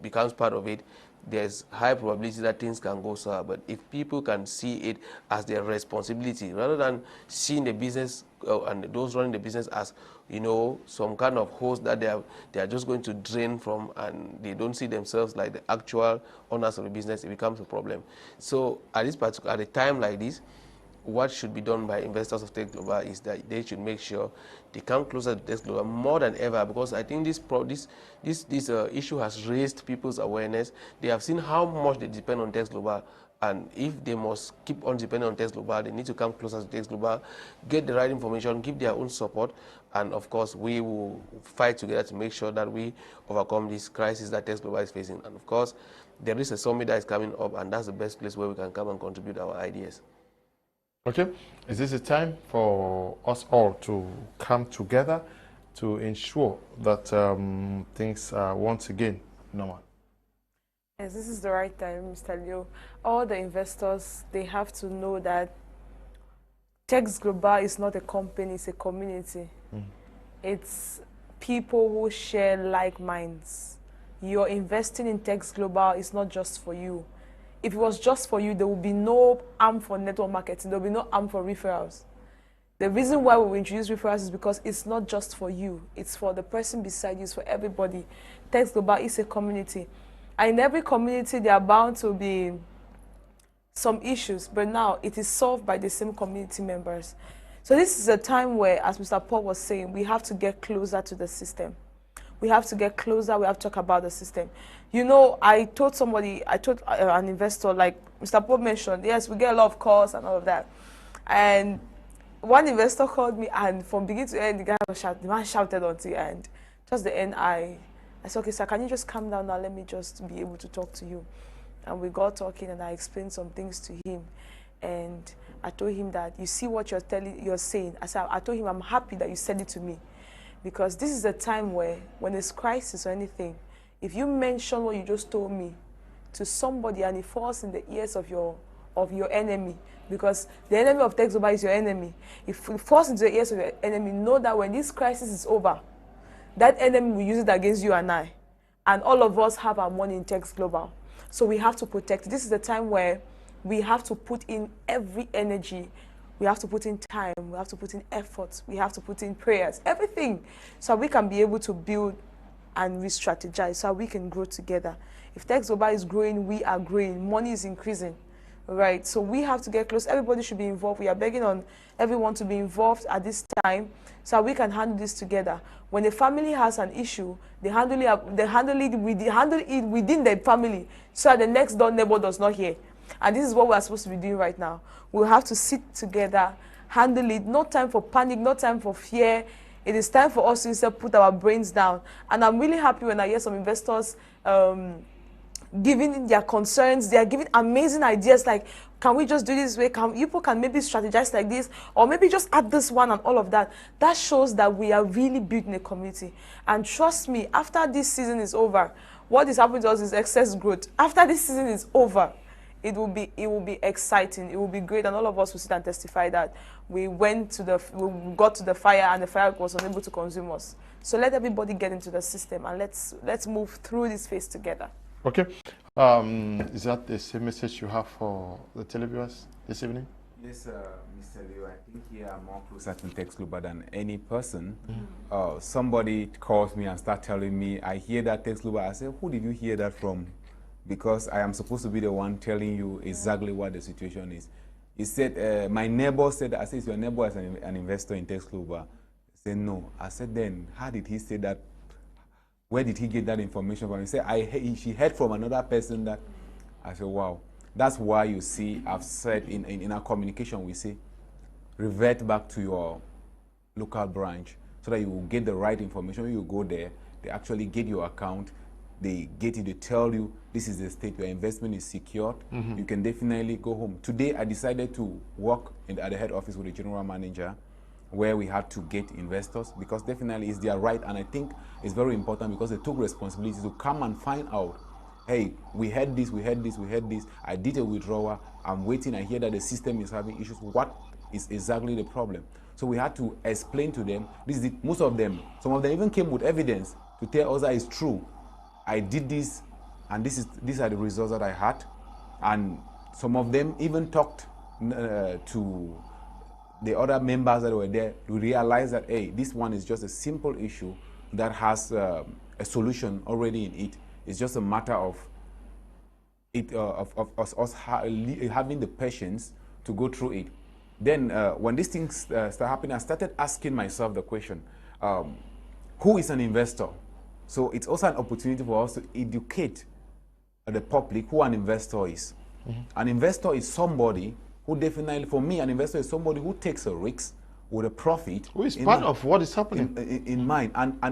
becomes part of it, there's high probability that things can go sour. But if people can see it as their responsibility, rather than seeing the business and those running the business as, you know, some kind of host that they are just going to drain from, and they don't see themselves like the actual owners of the business, it becomes a problem. So at a time like this, what should be done by investors of Tech Global is that they should make sure they come closer to Tech Global more than ever, because I think this issue has raised people's awareness. They have seen how much they depend on Tech Global, and if they must keep on depending on Tech Global, they need to come closer to Tech Global, get the right information, give their own support, and of course we will fight together to make sure that we overcome this crisis that Tech Global is facing. And of course, there is a summit that is coming up, and that's the best place where we can come and contribute our ideas. Okay, is this a time for us all to come together to ensure that things are once again normal? Yes, this is the right time, Mr. Leo. All the investors, they have to know that Tex Global is not a company, it's a community. It's people who share like minds. You're investing in Tex Global, it's not just for you. If it was just for you, there will be no arm for network marketing. There will be no arm for referrals. The reason why we introduce referrals is because it's not just for you. It's for the person beside you. It's for everybody. Tex Global is a community. And in every community, there are bound to be some issues. But now, it is solved by the same community members. So this is a time where, as Mr. Paul was saying, we have to get closer to the system. We have to get closer. We have to talk about the system. You know, I told an investor, like Mr. Paul mentioned, yes, we get a lot of calls and all of that. And one investor called me, and from beginning to end, the man shouted until the end. Just the end, I said, okay, sir, can you just calm down now? Let me just be able to talk to you. And we got talking, and I explained some things to him. And I told him that, you see what you're saying. I told him, I'm happy that you said it to me. Because this is a time where, when there's crisis or anything, if you mention what you just told me to somebody and it falls in the ears of your enemy, because the enemy of Tex Global is your enemy, if it falls into the ears of your enemy, know that when this crisis is over, that enemy will use it against you and I. And all of us have our money in Tex Global. So we have to protect. This is the time where we have to put in every energy. We have to put in time, we have to put in effort, we have to put in prayers, everything, so we can be able to build and re-strategize, so we can grow together. If Tex Global is growing, we are growing, money is increasing, right? So we have to get close. Everybody should be involved. We are begging on everyone to be involved at this time, so we can handle this together. When a family has an issue, they handle it within the family, so that the next door neighbor does not hear. And this is what we are supposed to be doing right now. We'll have to sit together, handle it. No time for panic, no time for fear. It is time for us to instead put our brains down. And I'm really happy when I hear some investors giving their concerns. They are giving amazing ideas like, can we just do this way? People can maybe strategize like this, or maybe just add this one and all of that. That shows that we are really building a community. And trust me, after this season is over, what is happening to us is excess growth. After this season is over, it will be exciting. It will be great, and all of us will sit and testify that we got to the fire and the fire was unable to consume us. So let everybody get into the system, and let's move through this phase together. Okay. Is that the same message you have for the televiewers this evening? Yes, Mr. Leo, I think you are more closer to Tex Global than any person. Somebody calls me and starts telling me, I hear that Tex Global. I say, who did you hear that from? Because I am supposed to be the one telling you exactly what the situation is. He said, my neighbor said, I said, is your neighbor as an investor in Tex Global? He said, no. I said, then, how did he say that? Where did he get that information from? He said, she heard from another person that. I said, wow. That's why you see, I've said in our communication, we say, revert back to your local branch so that you will get the right information. When you go there, they actually get your account. They get it, they tell you, this is the state, your investment is secured. You can definitely go home. Today, I decided to work at the head office with the general manager. where we had to get investors, because definitely it's their right, and I think it's very important because they took responsibility to come and find out, hey, we had this, I did a withdrawal, I'm waiting, I hear that the system is having issues, what is exactly the problem? So we had to explain to them, most of them, some of them even came with evidence to tell us that it's true. I did this, and these are the results that I had. And some of them even talked to the other members that were there to realize that, hey, this one is just a simple issue that has a solution already in it. It's just a matter of us having the patience to go through it. Then when these things start happening, I started asking myself the question, who is an investor? So it's also an opportunity for us to educate the public who an investor is. Mm-hmm. An investor is somebody who definitely, for me, an investor is somebody who takes a risk with a profit. Who is part of what is happening. In mind. And by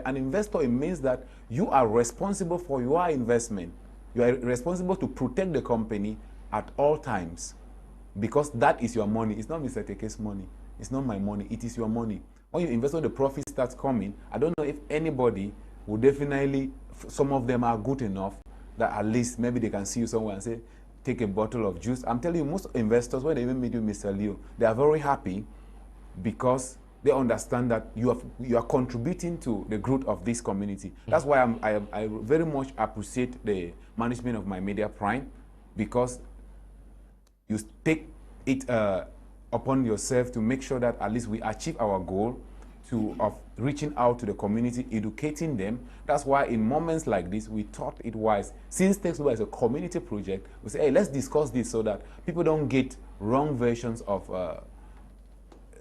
an investor, it means that you are responsible for your investment. You are responsible to protect the company at all times, because that is your money. It's not Mr. Teke's money. It's not my money. It is your money. When you invest, when the profit starts coming, I don't know if anybody will definitely, some of them are good enough that at least maybe they can see you somewhere and say, take a bottle of juice. I'm telling you, most investors, when they even meet you, Mr. Leo, they are very happy because they understand that you are contributing to the growth of this community. Mm-hmm. That's why I very much appreciate the management of my Media Prime, because you take it upon yourself to make sure that at least we achieve our goal of reaching out to the community, educating them. That's why in moments like this, we thought it wise, since Text Global is a community project, we say, hey, let's discuss this so that people don't get wrong versions of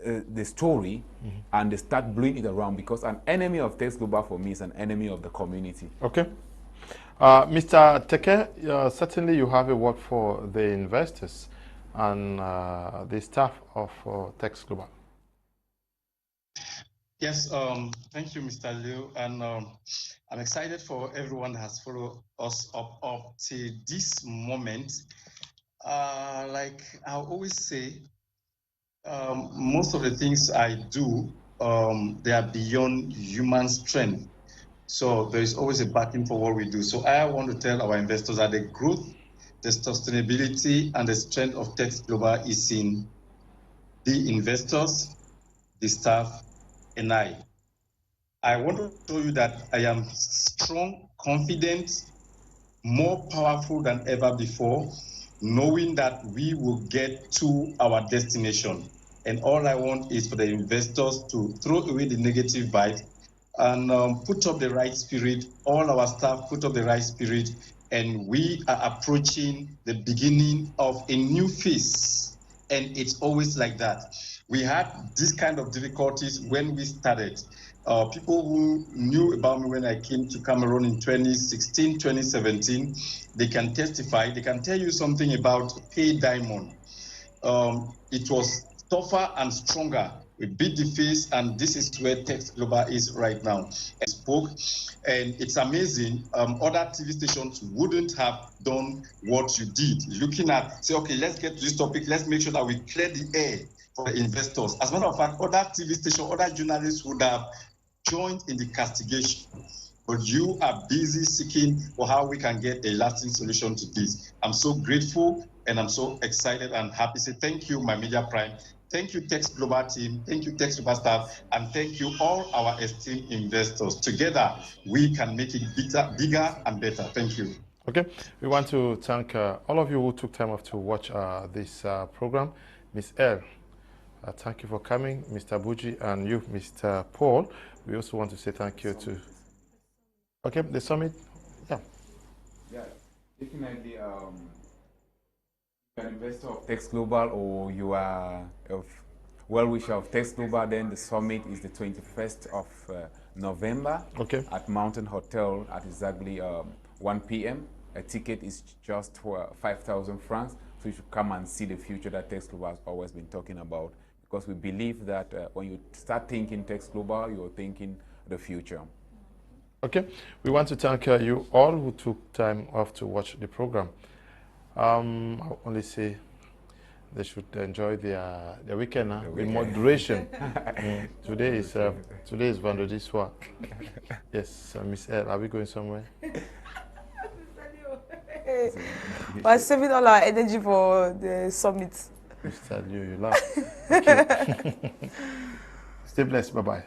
the story, mm-hmm. and they start blowing it around, because an enemy of Text Global for me is an enemy of the community. Okay. Mr. Teke, certainly you have a word for the investors and the staff of Text Global. Yes, thank you, Mr. Liu, and I'm excited for everyone that has followed us up to this moment. Like I always say, most of the things I do, they are beyond human strength. So there is always a backing for what we do. So I want to tell our investors that the growth, the sustainability, and the strength of Text Global is in the investors, the staff, and I want to show you that I am strong, confident, more powerful than ever before, knowing that we will get to our destination. And all I want is for the investors to throw away the negative vibes and put up the right spirit. All our staff put up the right spirit, and we are approaching the beginning of a new phase. And it's always like that. We had this kind of difficulties when we started. People who knew about me when I came to Cameroon in 2016, 2017, they can testify, they can tell you something about Pay Diamond. It was tougher and stronger. We beat the face, and this is where Text Global is right now. I spoke, and it's amazing. Other TV stations wouldn't have done what you did. Looking at, say, okay, let's get to this topic. Let's make sure that we clear the air for the investors. As a matter of fact, other TV stations, other journalists would have joined in the castigation. But you are busy seeking for how we can get a lasting solution to this. I'm so grateful, and I'm so excited and happy. Say thank you, my Media Prime. Thank you, Text Global team. Thank you, Text Global staff. And thank you, all our esteemed investors. Together, we can make it bigger and better. Thank you. Okay. We want to thank all of you who took time off to watch this program. Ms. L, thank you for coming. Mr. Buji, and you, Mr. Paul. We also want to say thank you to... Okay, the summit? Yeah. Yeah, definitely. You're an investor of Text Global, or you are a well-wisher of Text Global, then the summit is the 21st of November, okay, at Mountain Hotel at exactly 1 p.m. A ticket is just 5,000 francs, so you should come and see the future that Text Global has always been talking about, because we believe that when you start thinking Text Global, you're thinking the future. Okay, we want to thank you all who took time off to watch the program. I'll only say they should enjoy their weekend with moderation. Today is Vendredi soir. Yes, Miss L, are we going somewhere? We're saving all our energy for the summit. Mr. Liu, you laugh. Okay. Stay blessed. Bye-bye.